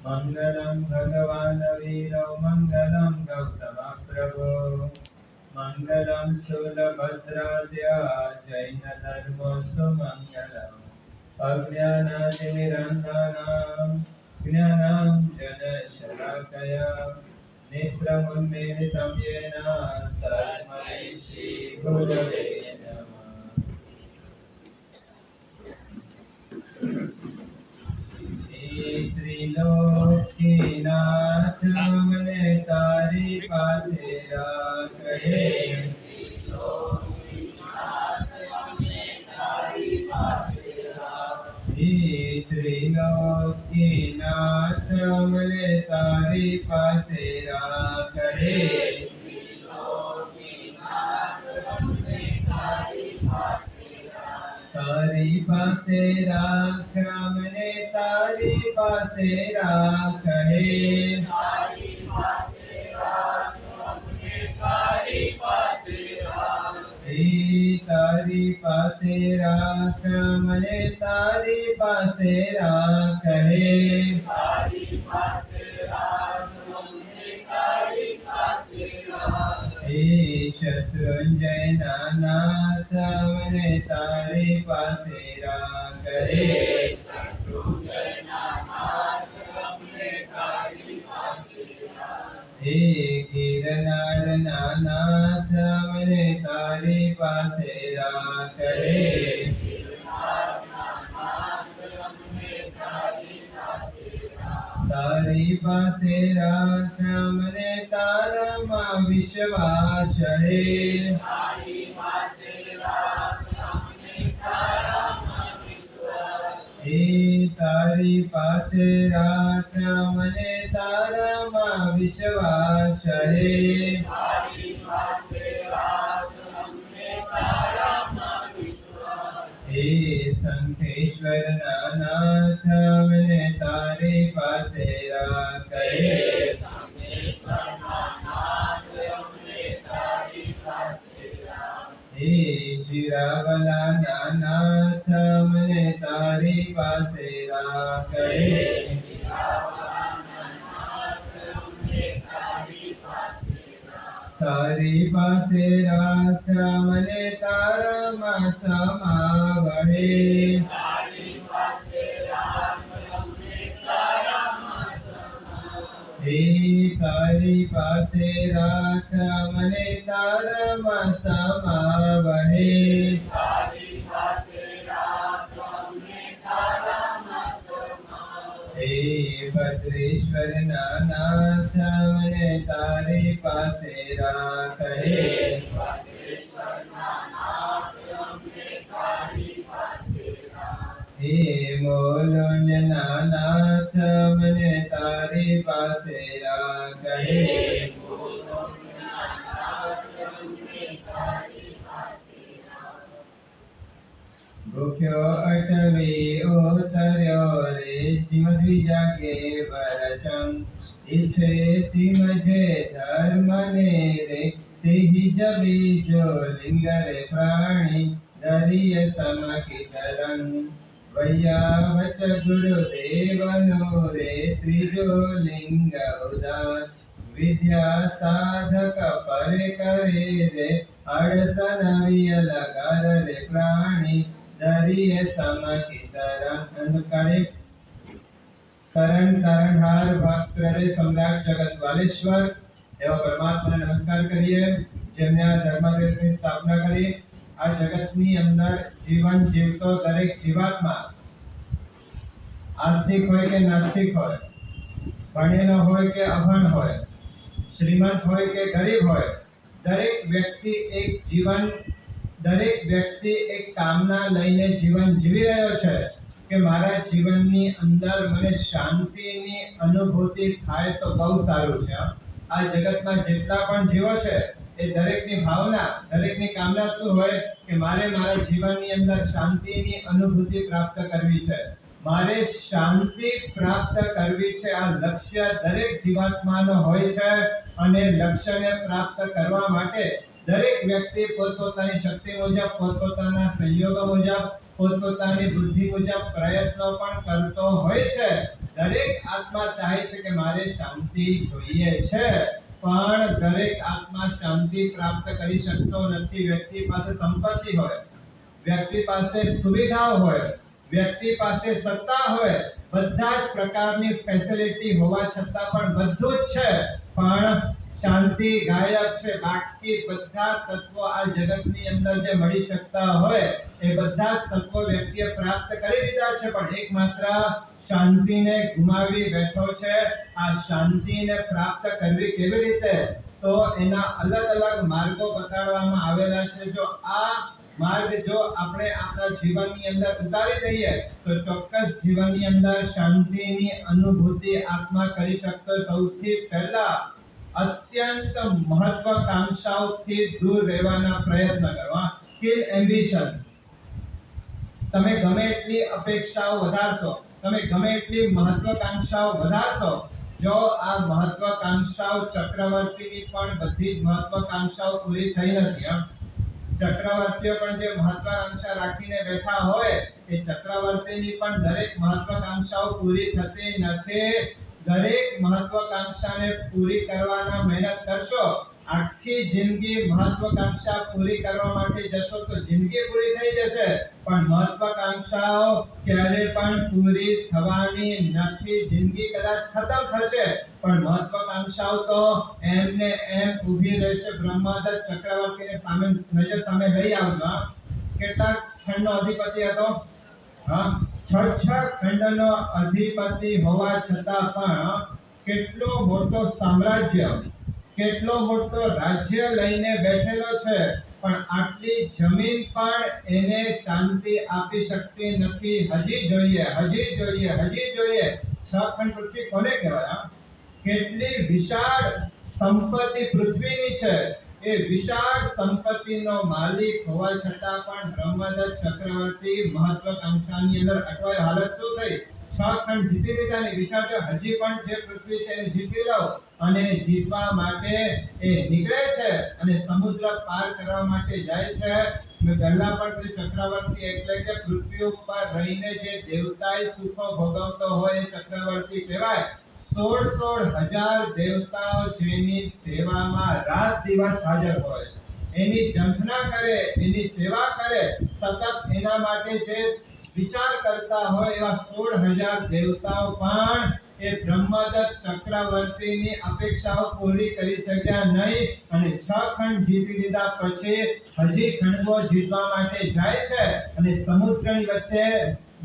मंगलम भगवान वीरो मंगलम गौतम प्रभो मंगलम शूलभद्राद्या जैन धर्मो सुमंगलम अज्ञानातिमिरन्धनां ज्ञानाञ्जनशलाकया नेत्रमुन्मीलितं येन तस्मै श्रीगुरवे नमः। त्रिलोकीनाथ મને તારી પાસે રાખે ત્રિલોકીનાથ મને તારી પાસે રાખે તારી પાસે રાખ મને તારી પાસે રાખે તારી પાસે રાખ મને તારી પાસે રાખે શત્રુંજય નાથ મને તારી પાસે રાખે ગિરનાર નાથ મને તારી પાસે રાખે તારી પાસે રાખ મને તારામાં વિશ્વાસ હે તારી પાસે રાખ મને તારામાં વિશ્વાસ હે શંખેશ્વર નાથ મને તારી પાસે રાખે જીરાવલા નાથ મને તારી પાસે રાખે તારી પાસે રાખ મને તારામાં સમાવહે તારી પાસે રાખ મને તારામાં સમાવહે ભદ્રેશ્વર નાથ મને તારી પાસે રાખે મોલોન નાથ મને તારી પાસે રાખે ભૂખ્યો અટવી ઉતર્યો રે જીવ દ્વિજાગે વરચમ ઈચ્છે મજે ધર્મને રે સિંહ જબી જો લિંગ રે પ્રાણી દરિય સમકિતરં વૈયાવચ ગુરુદેવનો રે ત્રીજો લિંગ ઉદાસ વિદ્યા સાધક પરે કરે રે અડસન વિયલગર રે પ્રાણી દરિય સમકિતરં કરે કરણ તારણહાર ભક્ત રે સમ્રાટ જગત વાલેશ્વર એવા પરમાત્માને નમસ્કાર કરીએ જેમને આ ધર્મદેશની સ્થાપના કરી આ જગતની અંદર જીવન જીવતો દરેક જીવાત્મા આસ્તિક હોય કે નાસ્તિક હોય ભણેલો હોય કે અભણ હોય શ્રીમંત હોય કે ગરીબ હોય દરેક વ્યક્તિ એક કામના લઈને જીવન જીવી રહ્યો છે કે મારા જીવનની અંદર મને શાંતિની અનુભૂતિ થાય તો બહુ સારું છે આ જગતમાં જેટલા પણ જીવો છે એ દરેકની ભાવના દરેકની કામના શું હોય કે મારે મારા જીવનની અંદર શાંતિની અનુભૂતિ પ્રાપ્ત કરવી છે મારે શાંતિ પ્રાપ્ત કરવી છે આ લક્ષ્ય દરેક જીવાત્માનો હોય છે અને લક્ષ્યને પ્રાપ્ત કરવા માટે દરેક વ્યક્તિ પોતપોતાની શક્તિ મુજબ પોતપોતાના સંયોગો મુજબ પોતપોતાની બુદ્ધિ મુજબ પ્રયત્નો પણ કરતો હોય છે દરેક આત્મા ચાહે છે કે મારે શાંતિ જોઈએ છે, પણ દરેક આત્મા શાંતિ પ્રાપ્ત કરી શકતો નથી. વ્યક્તિ પાસે સંપત્તિ હોય, વ્યક્તિ પાસે સુવિધાઓ હોય, વ્યક્તિ પાસે સત્તા હોય, બધા જ પ્રકારની ફેસિલિટી હોવા છતાં પણ બધું જ છે, પણ શાંતિ ગાયબ છે. બાકી બધા તત્વો આ જગતની અંદર જે મળી શકતા હોય એ બધા જ તત્વો વ્યક્તિએ પ્રાપ્ત કરી લીધા છે, પણ એકમાત્ર શાંતિને ગુમાવી બેઠો છે. આ શાંતિને પ્રાપ્ત કરવી કેવી રીતે? તો એના અલગ અલગ માર્ગો બતાડવામાં આવેલા છે. જો આ માર્ગ જો આપણે આપણા જીવનની અંદર ઉતારી દઈએ તો ચોક્કસ જીવનની અંદર શાંતિની અનુભૂતિ આત્મા કરી શકતો. સૌથી પહેલા અત્યંત મહત્વાકાંક્ષાઓથી દૂર રહેવાના પ્રયત્ન કરવા. Kill ambition. તમે ગમે એટલી અપેક્ષાઓ વધારશો, તમે ગમે એટલી મહત્વાકાંક્ષાઓ વધારશો, જો આ મહત્વાકાંક્ષાઓ ચક્રવર્તીની પણ બધી જ મહત્વાકાંક્ષાઓ પૂરી થઈ નથી. ચક્રવર્તીઓ પણ જે મહત્વાકાંક્ષા રાખીને બેઠા હોય એ ચક્રવર્તીની પણ દરેક મહત્વાકાંક્ષાઓ પૂરી થતી નથી. દરેક મહત્વાકાંક્ષાને પૂરી કરવાના મહેનત કરશો, આખી જિંદગી મહત્વાકાંક્ષા પૂરી કરવા માટે જશો તો જિંદગી પૂરી થઈ જશે, પણ મહત્વાકાંક્ષાઓ ક્યારે પણ પૂરી થવાની નથી. જિંદગી કદાચ ખતમ થશે પણ મહત્વાકાંક્ષાઓ તો એમને એમ ઊભી રહેશે. બ્રહ્મદત્ત ચક્રવર્તીને સામે નજર સામે લઈ આવજો. કેટલા ખંડનો અધિપતિ હતો? છ ખંડનો અધિપતિ હોવા છતાં પણ કેટલો મોટો સામ્રાજ્ય, કેટલો મોટો રાજ્ય લઈને બેઠેલો છે, પણ આટલી જમીન પણ એને શાંતિ આપી શકતી નથી. હજી જોઈએ, હજી જોઈએ, હજી જોઈએ. છ ખંડ પૃથ્વી કોને કહેવાય? કેટલી વિશાળ સંપત્તિ પૃથ્વીની છે. એ વિશાળ સંપત્તિનો માલિક હોવા છતાં પણ બ્રહ્મદત્ત ચક્રવર્તી મહત્વાકાંક્ષાની અંદર અટવાયો. હાલત શું થઈ? છ ખંડ જીતી લીધા ને વિચારજો હજી પણ જે પૃથ્વી છે એને જીતી લો, અને જીતવા માટે એ નીકળે છે અને સમુદ્ર પાર કરવા માટે જાય છે. મેં પહેલા પણ ચક્રવર્તી એટલે કે પૃથ્વી ઉપર રહીને જે દેવતાઈ સુખો ભોગવતો હોય એ ચક્રવર્તી કહેવાય. 16,000 દેવતાઓ જેની સેવામાં રાત દિવસ હાજર હોય, એની ઝંખના કરે, એની સેવા કરે, સતત એના માટે જે વિચાર કરતા હોય એવા 16,000 દેવતાઓ પણ એ બ્રહ્મદત્ત ચક્રવર્તીની અપેક્ષાઓ પૂરી કરી શક્યા નહીં, અને 6 ખંડ જીતી લીધા પછી હજી ખંડો જીતવા માટે જાય છે, અને સમુદ્રની વચ્ચે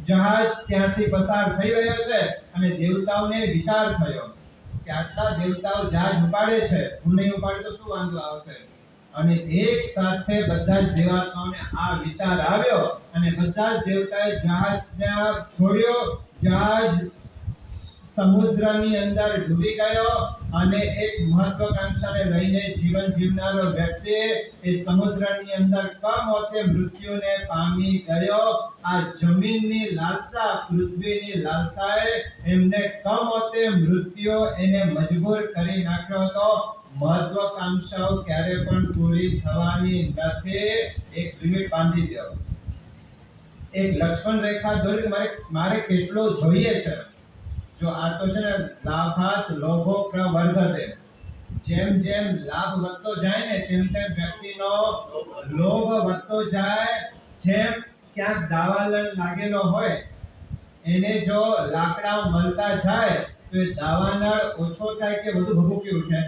જહાજ ત્યાંથી પસાર થઈ રહ્યો છે, અને દેવતાઓને વિચાર થયો કે આટલા દેવતાઓ જહાજ ઉપાડે છે, હું નહીં ઉપાડું તો શું વાંધો આવશે? અને એક સાથે બધા જ દેવતાઓને આ વિચાર આવ્યો, અને બધા જ દેવતાએ જહાજને છોડ્યો. જહાજ સમુદ્રની અંદર ડૂબી ગયો, અને એક મહત્વાકાંક્ષાને લઈને જીવન જીવનારો વ્યક્તિ એ સમુદ્રની અંદર કમોતે મૃત્યુને પામી ગયો. આ જમીનની લાલસા, પૃથ્વીની લાલસાએ એમને કમોતે મૃત્યુ એને મજબૂર કરી નાખ્યો હતો. મહત્વાકાંક્ષાઓ ક્યારે પણ પૂરી થવાની નથી. એક લિમિટ બાંધી દો, એક લક્ષ્મણ રેખા દોરી, મારે કેટલો જોઈએ છે. જો આ તો છે ને લાભાત લોભો પ્રવર્ધતે, જેમ જેમ લાભ વધતો જાય ને તેમ તેમ વ્યક્તિનો લોભ વધતો જાય. જેમ ક્યાંક દાવાનળ લાગેલો હોય, એને જો લાકડાઓ મળતા જાય તો એ દાવાનળ ઓછો થાય કે વધુ ભભૂકી ઉઠે?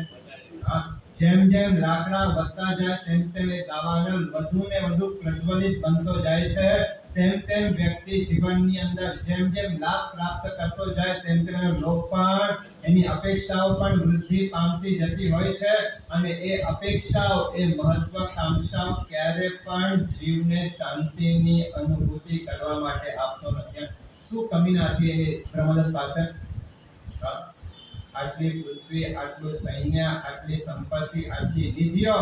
જેમ જેમ લાકડા વધતા જાય તેમ તેમ એ દાવાનળ વધુ ને વધુ પ્રજ્વલિત બનતો જાય છે. તેમ તેમ વ્યક્તિ જીવનની અંદર જેમ જેમ લાભ પ્રાપ્ત કરતો જાય તેમ તેમ લોભ પણ, એની અપેક્ષાઓ પણ વૃદ્ધિ પામતી જતી હોય છે, અને એ અપેક્ષાઓ, એ મહત્વાકાંક્ષાઓ ક્યારે પણ જીવને શાંતિની અનુભૂતિ કરવા માટે આપતો નથી. શું કમી નથી એની બ્રહ્મદત્ત પાસે? આટલી પૃથ્વી, આટલું સૈન્ય, આટલી સંપત્તિ, આટલી નિધિઓ,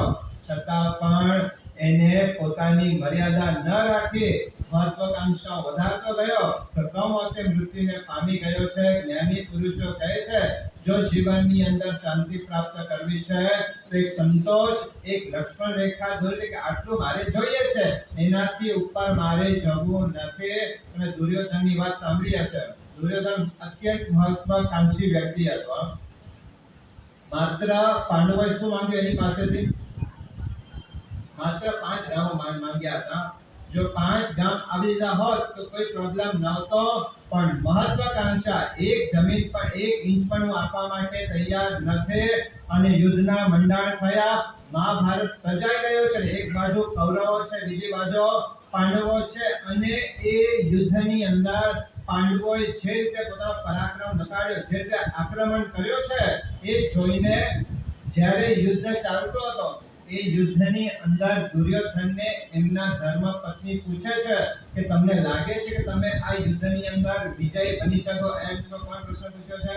છતાં પણ એને પોતાની મર્યાદા ન રાખી મહત્વાકાંક્ષાઓ વધારતો ગયો તો કમોતે મૃત્યુને પામી ગયો છે. જ્ઞાની પુરુષો કહે છે જો જીવનની અંદર શાંતિ પ્રાપ્ત કરવી છે તો એક સંતોષ, એક લક્ષ્મણ રેખા દોરી કે આટલું મારે જોઈએ છે, એનાથી ઉપર મારે જવું નથી. તમે દુર્યોધનની વાત સાંભળી હશે. દુર્યોધન અત્યંત મહત્વાકાંક્ષી વ્યક્તિ હતો. માત્ર પાંડવોએ શું માંગ્યું એની પાસેથી? માત્ર 5 ગામો માંગ્યા હતા. જો 5 ગામ આવી દીધા હોત તો કોઈ પ્રોબ્લેમ નહોતો, પણ મહત્વાકાંક્ષા એક જમીન પર 1 ઇંચ પણ હું આપવા માટે તૈયાર નથી અને યુદ્ધના મંડાણ થયા. મહાભારત સર્જાઈ રહ્યો છે. એક બાજુ કૌરવો છે, બીજી બાજુ પાંડવો છે અને એ યુદ્ધની અંદર પાંડવોએ જે રીતે પોતાનો પરાક્રમ બતાવ્યો, જે રીતે આક્રમણ કર્યો છે, એ જોઈને જ્યારે યુદ્ધ ચાલતો હતો એ યુદ્ધની અંદર દુર્યોધનને એમના ધર્મપત્ની પૂછે છે કે તમને લાગે છે કે તમે આ યુદ્ધની અંદર વિજય બની શકો એમ છો? કોણ પ્રશ્ન પૂછ્યો છે?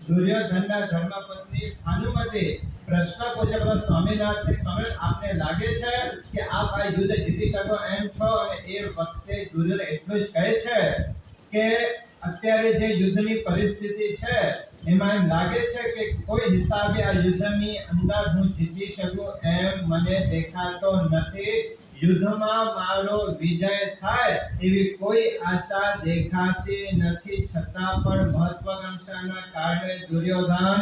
દુર્યોધનના ધર્મપત્ની ભાનુમતી પ્રશ્ન પૂછે કે સ્વામી આપને લાગે છે કે આપ આ યુદ્ધ જીતી શકો એમ છો? અને એ વખતે દુર્યોધન એટલું જ કહે છે કે અત્યારે જે યુદ્ધની પરિસ્થિતિ છે એમાં એમ લાગે છે કે કોઈ હિસાબે આ યુદ્ધની અંદર હું જીતી શકું એમ મને દેખાતો નથી. યુદ્ધમાં મારો વિજય થાય એવી કોઈ આશા દેખાતી નથી. છતાં પણ મહત્વાકાંક્ષાના કારણે દુર્યોધન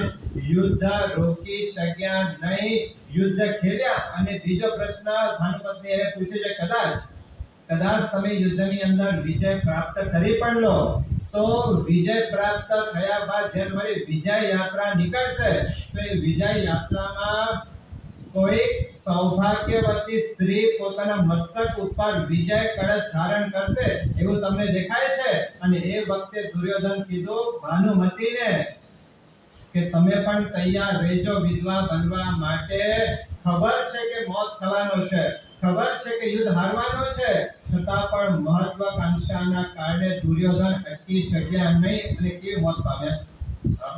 યુદ્ધ રોકી શક્યા નહીં, યુદ્ધ ખેલ્યા. અને બીજો પ્રશ્ન ભાનુપત્ની એને પૂછે છે, કદાચ તમે યુદ્ધની અંદર વિજય પ્રાપ્ત કરી પણ લો તો વિજય પ્રાપ્ત થયા બાદ જે તમારી વિજય યાત્રા નીકળશે તો એ વિજય યાત્રામાં કોઈ સૌભાગ્યવતી સ્ત્રી પોતાના મસ્તક ઉપર વિજય કળશ ધારણ કરશે એવું તમને દેખાય છે? અને એ વખતે દુર્યોધન કીધું ભાનુમતીને કે તમે પણ તૈયાર રહેજો વિધવા બનવા માટે. ખબર છે કે મોત થવાનો છે, ખબર છે કે યુદ્ધ હારવાનો છે, છતાં પણ મહત્વાકાંક્ષાના કારણે દુર્યોધન અટકી શક્યા નહીં અને કેવી મોત પામ્યા?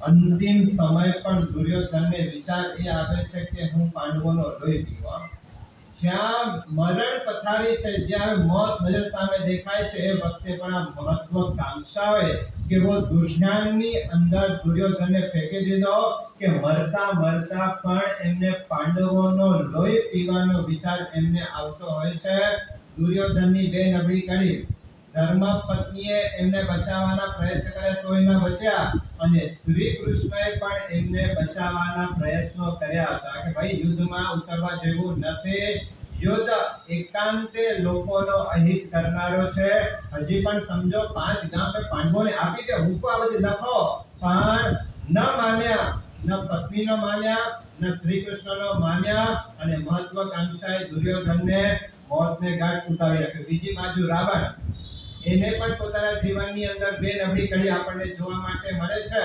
અંતિમ સમય પણ દુર્યોધનને વિચાર એ આવે છે કે હું પાંડવોનો લોહી પીવા. જ્યાં મરણ પથારી છે, જ્યાં મોત નજર સામે દેખાય છે, એ વખતે પણ આ મહત્વાકાંક્ષાએ કેવો દુર્જ્ઞાનની અંદર દુર્યોધનને ફેંકી દીધો કે મરતા મરતા પણ એમને પાંડવોનો લોહી પીવાનો વિચાર એમને આવતો હોય છે. દુર્યોધનની બે નબળી કડી. ધર્મપત્નીએ એમને બચાવવાના પ્રયત્ન કર્યા તોય ન બચ્યા અને શ્રી કૃષ્ણએ પણ એમને બચાવવાના પ્રયત્નો કર્યા હતા કે ભાઈ યુદ્ધમાં ઉતરવા જેવું નથી. યુદ્ધ એકાંતે લોકોનો અહિત કરનારો છે. હજી પણ સમજો 5 ગામ પર પાંડવોને આપી દે, હું આ બધી લખો, પણ ન માન્યા, ન પત્નીનો માન્યા, ન શ્રી કૃષ્ણનો માન્યા અને મહત્વાકાંક્ષાએ દુર્યોધનને મોતને ઘાટ ઉતારી નાખ્યો. બીજી બાજુ રાવણ, એને પણ પોતાના જીવનની અંદર બે નબળી કડી આપણને જોવા માટે મળે છે.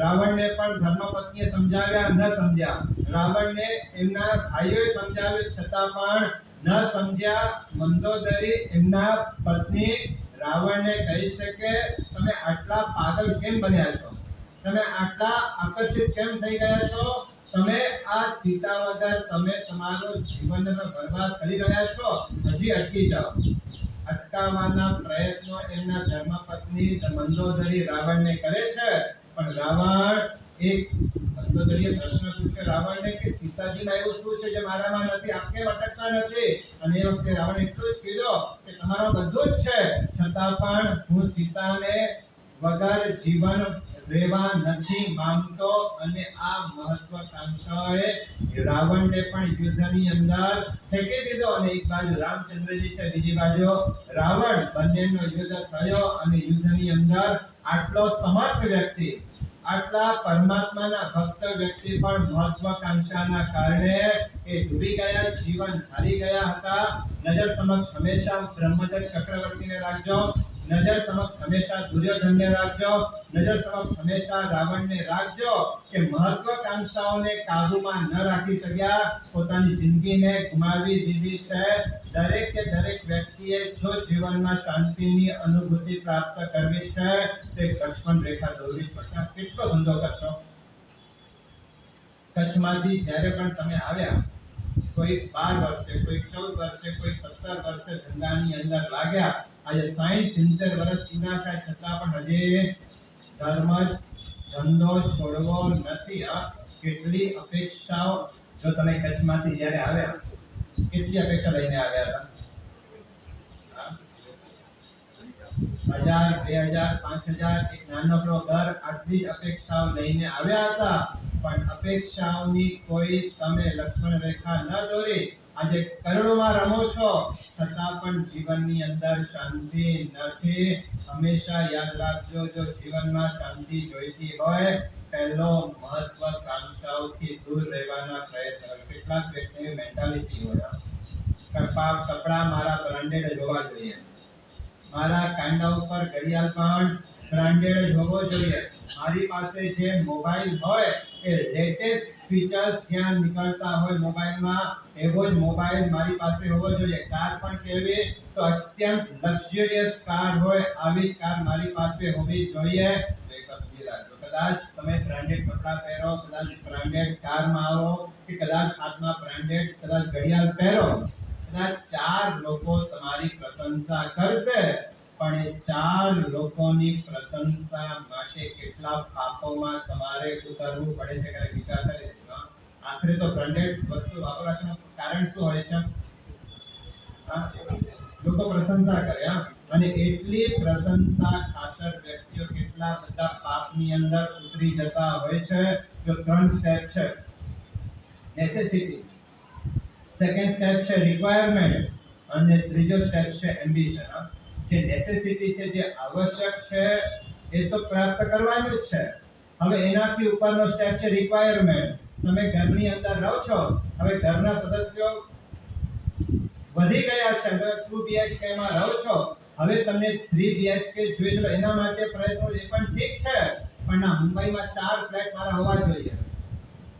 રાવણને પણ ધર્મપત્નીએ સમજાવ્યા, ન સમજ્યા. રાવણને એમના ભાઈઓએ સમજાવ્યું છતાં પણ ન સમજ્યા. મંદોદરી એમના પત્ની રાવણને કહી છે કે તમે આટલા પાગલ કેમ બન્યા છો? તમે આટલા આકર્ષિત કેમ થઈ ગયા છો? તમે આ સીતા વગર તમે તમારો જીવનનો બરબાદ કરી રહ્યા છો. હજી અટકી જાઓ. અટકાવવાના પ્રયત્નો એમના ધર્મપત્ની મંદોદરી રાવણને કરે છે, પણ રાવણ મંદોદરીએ પ્રશ્ન પૂછ્યો રાવણને કે સીતાજીમાં એવું શું છે જે મારામાં નથી? આપ કેમ અટકતા નથી? અને એ વખતે રાવણ એટલું જ કીધું કે તમારો બધું જ છે, છતાં પણ હું સીતાને વગર જીવન રહેવા નથી માંગતો. અને આ મહત્વાકાંક્ષાએ રાવણને પણ યુદ્ધની અંદર ફેંકી દીધો. અને એક બાજુ રામચંદ્રજી છે, બીજી બાજુ રાવણ, બંનેનો યુદ્ધ થયો. અને યુદ્ધની અંદર આટલો સમર્થ વ્યક્તિ, આટલા પરમાત્માના ભક્ત વ્યક્તિ પણ મહત્વાકાંક્ષાના કારણે એ ડૂબી ગયા, જીવન હારી ગયા હતા. નજર સમક્ષ હંમેશા બ્રહ્મદત્ત ચક્રવર્તીને રાખજો, નજર સમક્ષ હંમેશા દુર્યોધનને રાખજો, નજર સમક્ષ હંમેશા રાવણને રાખજો કે મહત્વાકાંક્ષાઓને કાબૂમાં ન રાખી શક્યા, પોતાની જિંદગીને ગુમાવી દીધી છે. દરેક કે દરેક વ્યક્તિએ જો જીવનમાં શાંતિની અનુભૂતિ પ્રાપ્ત કરવી છે તે લક્ષ્મણ રેખા દોરવી પડશે. કેટલો ધંધો કરશો? કચ્છમાંથી જ્યારે પણ તમે આવ્યા, કોઈ 12 વર્ષે, કોઈ 14 વર્ષે, કોઈ 17 વર્ષે ધંધાની અંદર લાગ્યા. આજે 60-70 વર્ષ પૂરા થાય છતાં પણ હજી ધંધો છોડવો નથી. કેટલી અપેક્ષાઓ, જો તમે કચ્છમાંથી જ્યારે આવ્યા, કેટલી અપેક્ષા લઈને આવ્યા હતા? 1000, 2000, 5000 એક નાનકડો ઘર આટલી જ અપેક્ષાઓ લઈને આવ્યા હતા, પણ અપેક્ષાઓની કોઈ તમે લક્ષ્મણ રેખા ન દોરી. આજે કરોડોમાં રમો છો છતાં પણ જીવનની અંદર શાંતિ નથી. હંમેશા યાદ રાખજો, જો જીવનમાં શાંતિ જોઈતી હોય, પહેલો મહત્વાકાંક્ષાઓથી દૂર રહેવાના પ્રયત્ન કરો. કેટલાક વ્યક્તિની મેન્ટાલિટી હોય, કપડા મારા બ્રાન્ડેડ જ હોવા જોઈએ, મારા કાંડા ઉપર ઘડિયાળ પણ બ્રાન્ડેડ જ હોવો જોઈએ, મારી પાસે જે મોબાઈલ હોય એ લેટેસ્ટ ફીચર્સ જ્યાં નીકળતા હોય મોબાઈલમાં એવો જ મોબાઈલ મારી પાસે હોવો જોઈએ. કાર પણ કેવી, તો અત્યંત લક્ઝરિયસ કાર હોય આવી જ કાર મારી પાસે હોવી જોઈએ. કદાચ તમે બ્રાન્ડેડ કપડા પહેરો, કદાચ બ્રાન્ડેડ કારમાં આવો, કે કદાચ હાથમાં બ્રાન્ડેડ કદાચ ઘડિયાળ પહેરો, કદાચ 4 લોકો તમારી પ્રશંસા કરશે, પણ એ 4 લોકોની પ્રશંસા માટે કેટલા પાપોમાં તમારે ઉતરવું પડે છે કે વિચાર કરી લેજો. આખરે તો બ્રાન્ડેડ વસ્તુ વાપરવાનું કારણ શું હોય છે? લોકો પ્રશંસા કરે, અને એટલી પ્રશંસા ખાતર વ્યક્તિઓ કેટલા બધા પાપની અંદર ઉતરી જતા હોય છે. જો 3 સ્ટેપ છે, નેસેસિટી, સેકન્ડ સ્ટેપ છે રિક્વાયરમેન્ટ, અને ત્રીજો સ્ટેપ છે એમ્બિશન. જે નેસેસિટી છે, જે આવશ્યક છે, એ તો પ્રાપ્ત કરવાનું જ છે. હવે એનાથી ઉપરનો સ્ટેપ છે રિક્વાયરમેન્ટ. તમે ઘરની અંદર રહો છો, હવે ઘરના સદસ્યો વધી ગયા છે, હવે 2 BHK માં રહો છો, હવે તમને 3 BHK જોઈએ છે, એના માટે પ્રયત્નો એ પણ ઠીક છે, પણ ના, મુંબઈમાં 4 ફ્લેટ મારા હોવા જોઈએ,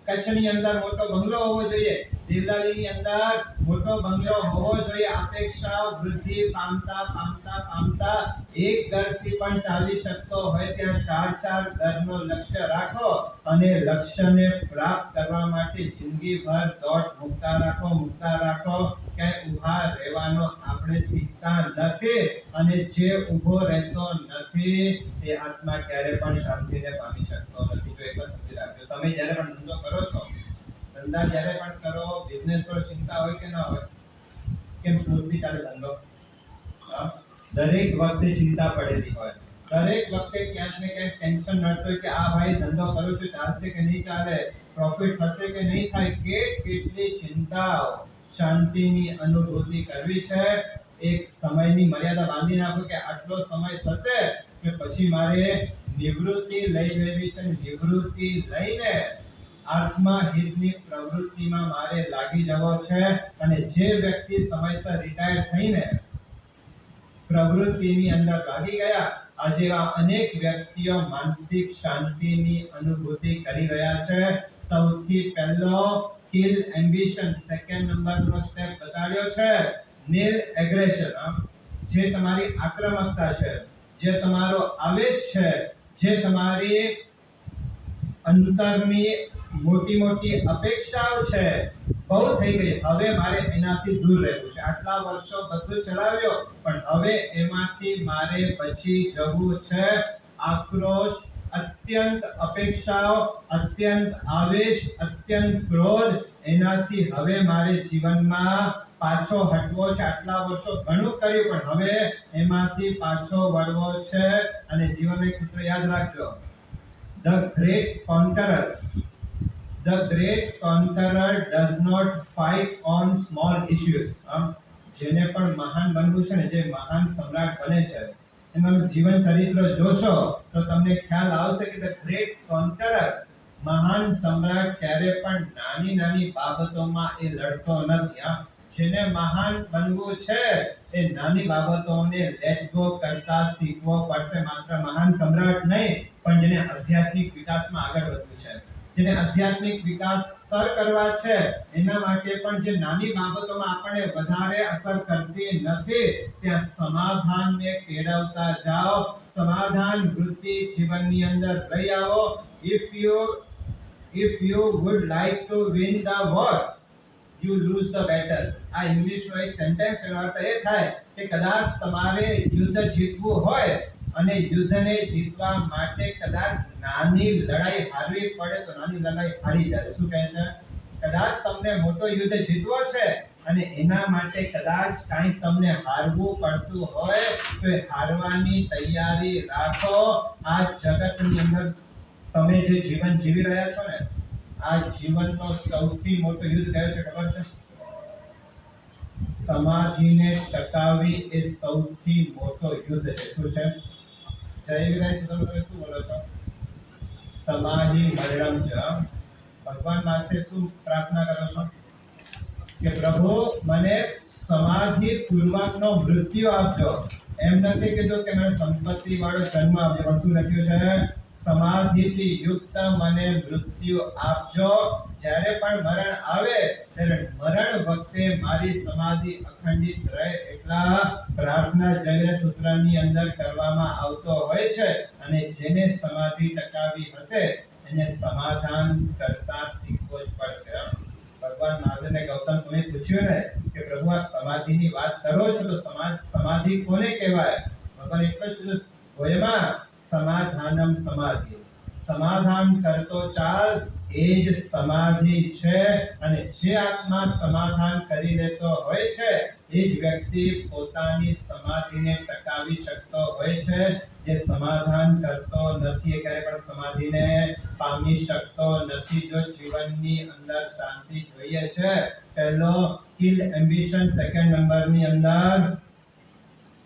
કચ્છની અંદર મોટો બંગલો હોવો જોઈએ, દેવલાલીની અંદર મોટો બંગલો હોવો જોઈએ. અપેક્ષાઓ વૃદ્ધિ પામતા પામતા પામતા એક ઘરથી પણ ચાલી શકતો હોય ત્યાં 4 ઘરનો લક્ષ્ય રાખો, અને લક્ષ્યને પ્રાપ્ત કરવા માટે જિંદગીભર દોડ મૂકતા રાખો. ક્યાંય ઊભા રહેવાનો આપણે શીખતા નથી, અને જે ઊભો રહેતો નથી તે આત્મા ક્યારે પણ શાંતિને પામી શકતો નથી. જો એક સમજી રાખજો, તમે જ્યારે પણ ધંધો કરો છો, ધંધા જ્યારે પણ કરો, બિઝનેસ પર ચિંતા હોય કે ના હોય? કેમ સ્મૂથલી ચાલે ધંધો? દરેક વખતે ચિંતા પડેલી હોય, દરેક વખતે ક્યાંક ને ક્યાંક ટેન્શન નડતો હોય કે આ ભાઈ ધંધો કરું છું, ચાલશે કે નહીં ચાલે, પ્રોફિટ થશે કે નહીં થાય, કેટલી ચિંતાઓ. શાંતિની અનુભૂતિ કરવી છે, એક સમયની મર્યાદા બાંધી નાખો કે આટલો સમય થશે કે પછી મારે નિવૃત્તિ લઈ લેવી છે. નિવૃત્તિ લઈને આત્મહિતની પ્રવૃત્તિમાં મારે લાગી જવો છે. અને જે વ્યક્તિ સમયસર રિટાયર થઈને પ્રવૃત્તિની અંદર લાગી ગયા, આજે અનેક વ્યક્તિઓ માનસિક શાંતિની અનુભૂતિ કરી રહ્યા છે. સૌથી પહેલો કિલ એમ્બિશન, સેકન્ડ નંબરનો સ્ટેપ બતાડ્યો છે નીલ એગ્રેશન. જે તમારી આક્રમકતા છે, જે તમારો આવેશ છે, જે તમારી અંતરની મોટી અપેક્ષાઓ છે, બહુ થઈ ગઈ, હવે મારે એનાથી દૂર રહેવું છે. આટલા વર્ષો બધું ચલાવ્યો, પણ હવે એમાંથી મારે બચી જવું છે. આક્રોશ, અત્યંત અપેક્ષાઓ, અત્યંત આવેશ, અત્યંત ક્રોધ, એનાથી હવે મારે જીવનમાં પાછો હટવો છે. આટલા વર્ષો ઘણું કર્યું, પણ હવે એમાંથી પાછો વળવો છે. અને જીવનનો એક સૂત્ર યાદ રાખજો, The great conqueror does not fight on small issues. જેને પણ મહાન બનવું છે ને, જે મહાન સમ્રાટ બને છે, એનું જીવન ચરિત્ર જોશો તો તમને ખ્યાલ આવશે કે ધ ગ્રેટ કોન્કરર, મહાન સમ્રાટ ક્યારે પણ નાની બાબતોમાં એ લડતો નથી. જેને મહાન બનવું છે એ નાની બાબતોને લેટ ગો કરતા શીખવો પડશે. માત્ર મહાન સમ્રાટ નહીં, પણ જેને આધ્યાત્મિક વિકાસમાં આગળ વધવું છે, જેને આધ્યાત્મિક વિકાસ સર કરવા છે, એના માટે પણ જે નાની બાબતોમાં આપણને વધારે અસર કરતી નથી, ત્યાં સમાધાનને કેળવતા જાઓ. સમાધાન વૃત્તિ જીવનની અંદર લઈ આવો. If you would like to win the war, you lose the battle. આ ઇંગ્લિશનો એક સેન્ટેન્સ એનો અર્થ એ થાય કે કદાચ તમારે યુદ્ધ જીતવું હોય અને યુદ્ધને જીતવા માટે કદાચ નાની લડાઈ હારવી પડે તો નાની લડાઈ હારી જાય. શું કહે છે? કદાચ તમને મોટો યુદ્ધ જીતવો છે અને એના માટે કદાચ કાંઈ તમને હારવું પડતું હોય તો એ હારવાની તૈયારી રાખો. આ જગતની અંદર તમે જે જીવન જીવી રહ્યા છો ને, આ જીવનનો સૌથી મોટો યુદ્ધ કયો છે ખબર છે? સમાધિને ટકાવવી એ સૌથી મોટો યુદ્ધ છે. શું છે? જય વિરાય તમે શું બોલો છો? સમાધિ મરણમ છે. ભગવાન પાસે શું પ્રાર્થના કરો છો? કે પ્રભુ મને સમાધિ પૂર્વકનો મૃત્યુ આપજો. એમ નથી કીધું કે મને સંપત્તિ વાળો જન્મ આપજો, પણ શું લખ્યું છે? સમાધિથી યુક્ત મને મૃત્યુ આપજો. જ્યારે પણ મરણ આવે ત્યારે મરણ વખતે મારી સમાધિ અખંડિત રહે એટલા પ્રાર્થના જય સૂત્રની અંદર કરવામાં આવતો હોય છે. અને જેને સમાધિ ટકાવી હશે એને સમાધાન કરતા શીખવો જ પડશે. ભગવાન મહાવીરને ગૌતમ મુનિએ પૂછ્યું ને કે પ્રભુ આપ સમાધિની વાત કરો છો તો સમાધિ કોને કહેવાય? ભગવાન એટલું જ કીધું, "ઓયમાં સમાધાનમ સમાધિ." સમાધાન કરતો ચાલ એ જ સમાધિ છે. અને જે આત્મા સમાધાન કરી લેતો હોય છે એ જ વ્યક્તિ પોતાની સમાધિને ટકાવી શકતો હોય છે. જે સમાધાન કરતો નથી એ ક્યારે પણ સમાધિને પામી શકતો નથી. જો જીવનની અંદર શાંતિ જોઈએ છે, પહેલો કિલ એમ્બિશન, સેકન્ડ નંબરની અંદર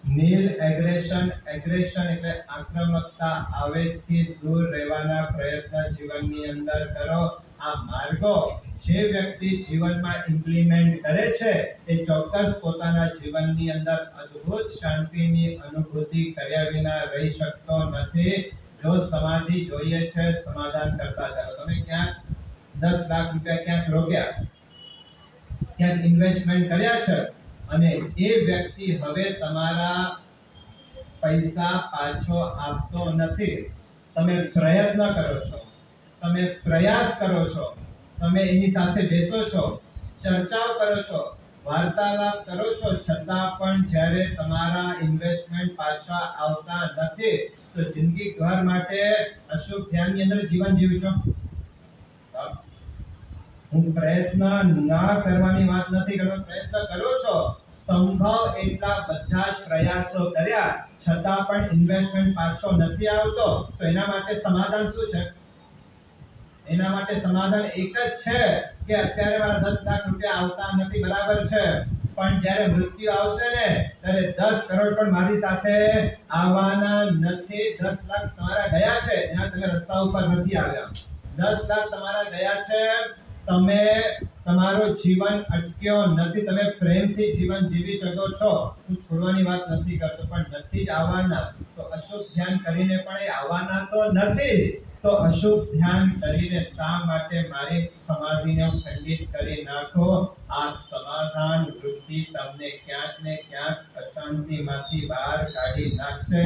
નીલ એગ્રેશન. એગ્રેશન એટલે આક્રમકતા, આવેશથી દૂર રહેવાના પ્રયત્ન જીવનની અંદર કરો. આ માર્ગો જે વ્યક્તિ જીવનમાં ઇમ્પ્લિમેન્ટ કરે છે એ ચોક્કસ પોતાના જીવનની અંદર અદ્ભુત શાંતિની અનુભૂતિ કર્યા વિના રહી શકતો નથી. જો સમાધિ જોઈએ છે, સમાધાન કરતા ચાલો. તમે ક્યાંક 10 લાખ રૂપિયા ક્યાંક રોક્યા, ક્યાંક ઇન્વેસ્ટમેન્ટ કર્યા છે અને એ વ્યક્તિ હવે તમારા પૈસા પાછો આપતો નથી. તમે પ્રયત્ન કરો છો, તમે પ્રયાસ કરો છો, તમે એની સાથે બેસો છો, ચર્ચાઓ કરો છો, વાર્તાલાપ કરો છો, છતાં પણ જ્યારે તમારા ઇન્વેસ્ટમેન્ટ પાછા આવતા નથી તો જિંદગી ઘર માટે અશુભ ધ્યાનની અંદર જીવન જીવશો. હું પ્રયત્ન ના કરવાની વાત નથી કરતો, પ્રયત્ન કરો છો. સંભવ એટલા બધા જ પ્રયાસો કર્યા છતાં પણ ઇન્વેસ્ટમેન્ટ પાછો નથી આવતો તો એના માટે સમાધાન શું છે? એના માટે સમાધાન એક જ છે કે અત્યારે મારા 10 લાખ રૂપિયા આવતા નથી, બરાબર છે, પણ જ્યારે મૃત્યુ આવશે ને ત્યારે 10 કરોડ પણ મારી સાથે આવવાના નથી. 10 લાખ તમારા ગયા છે, એના તમે રસ્તા ઉપર નથી આવ્યા. 10 લાખ તમારા ગયા છે, તમે તમારો જીવન અટક્યો નથી, તમે પ્રેમથી જીવન જીવી શકો છો. હું છોડવાની વાત નથી કરતો, પણ નથી જ આવવાના તો અશુભ ધ્યાન કરીને પણ એ આવવાના તો નથી. તો અશુભ ધ્યાન કરીને શા માટે મારી સમાધિને ખંડિત કરી નાખો? આ સમાધાન વૃત્તિ તમને ક્યાંક ને ક્યાંક અશાંતિમાંથી બહાર કાઢી નાખશે.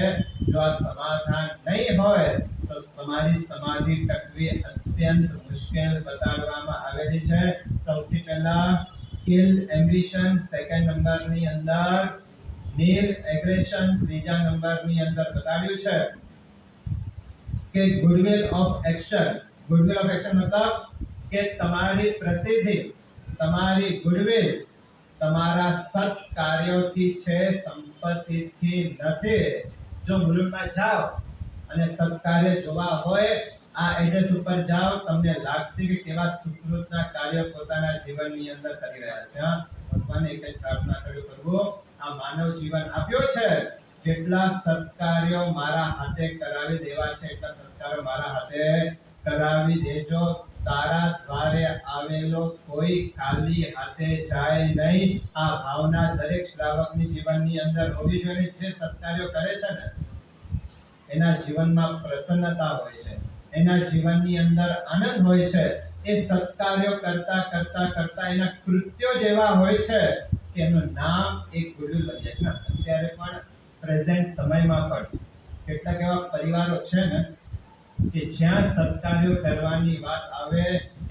જો આ સમાધાન નહીં હોય તો તમારી સમાધિ ટકવી અત્યંત મુશ્કેલ બતાડવામાં આવેલી છે. સૌથી પહેલા કિલ એમ્બિશન, સેકન્ડ નંબરની અંદર નીલ એગ્રેશન, ત્રીજા નંબરની અંદર બતાવ્યું છે કે goodwill of action. Goodwill of action મતલબ કે તમારી પ્રસિદ્ધિ, તમારી ગુડવિલ તમારા સત્ કાર્યોથી છે, સંપત્તિથી નથી. જો મુલુંડમાં જાઓ અને સત્કાર્ય જોવા હોય, આ એડ્રેસ ઉપર જાઓ, તમને લાગશે કે કેવા સુકૃતના કાર્યો પોતાના જીવનની અંદર કરી રહ્યા છે. ભગવાને એક જ પ્રાર્થના કરી, પ્રભુ આ માનવ જીવન આપ્યો છે, જેટલા સત્કાર્યો મારા હાથે કરાવી દેવા છે એટલા સત્કારો મારા હાથે કરાવી દેજો. તારા દ્વારે આવેલો કોઈ ખાલી હાથે જાય નહીં. આ ભાવના દરેક શ્રાવકની જીવનની અંદર હોવી જોઈએ. જે સત્કાર્યો કરે છે ને એના જીવનમાં પ્રસન્નતા હોય છે, એના જીવનની અંદર આનંદ હોય છે. એ સત્કાર્યો કરતા કરતા કરતા એના કૃત્યો જેવા હોય છે કે એનું નામ એક ગુડવિલ બની જાય છે. અત્યારે પણ પ્રેઝન્ટ સમયમાં પણ કેટલાક એવા પરિવારો છે ને કે જ્યાં સત્કાર્યો કરવાની વાત આવે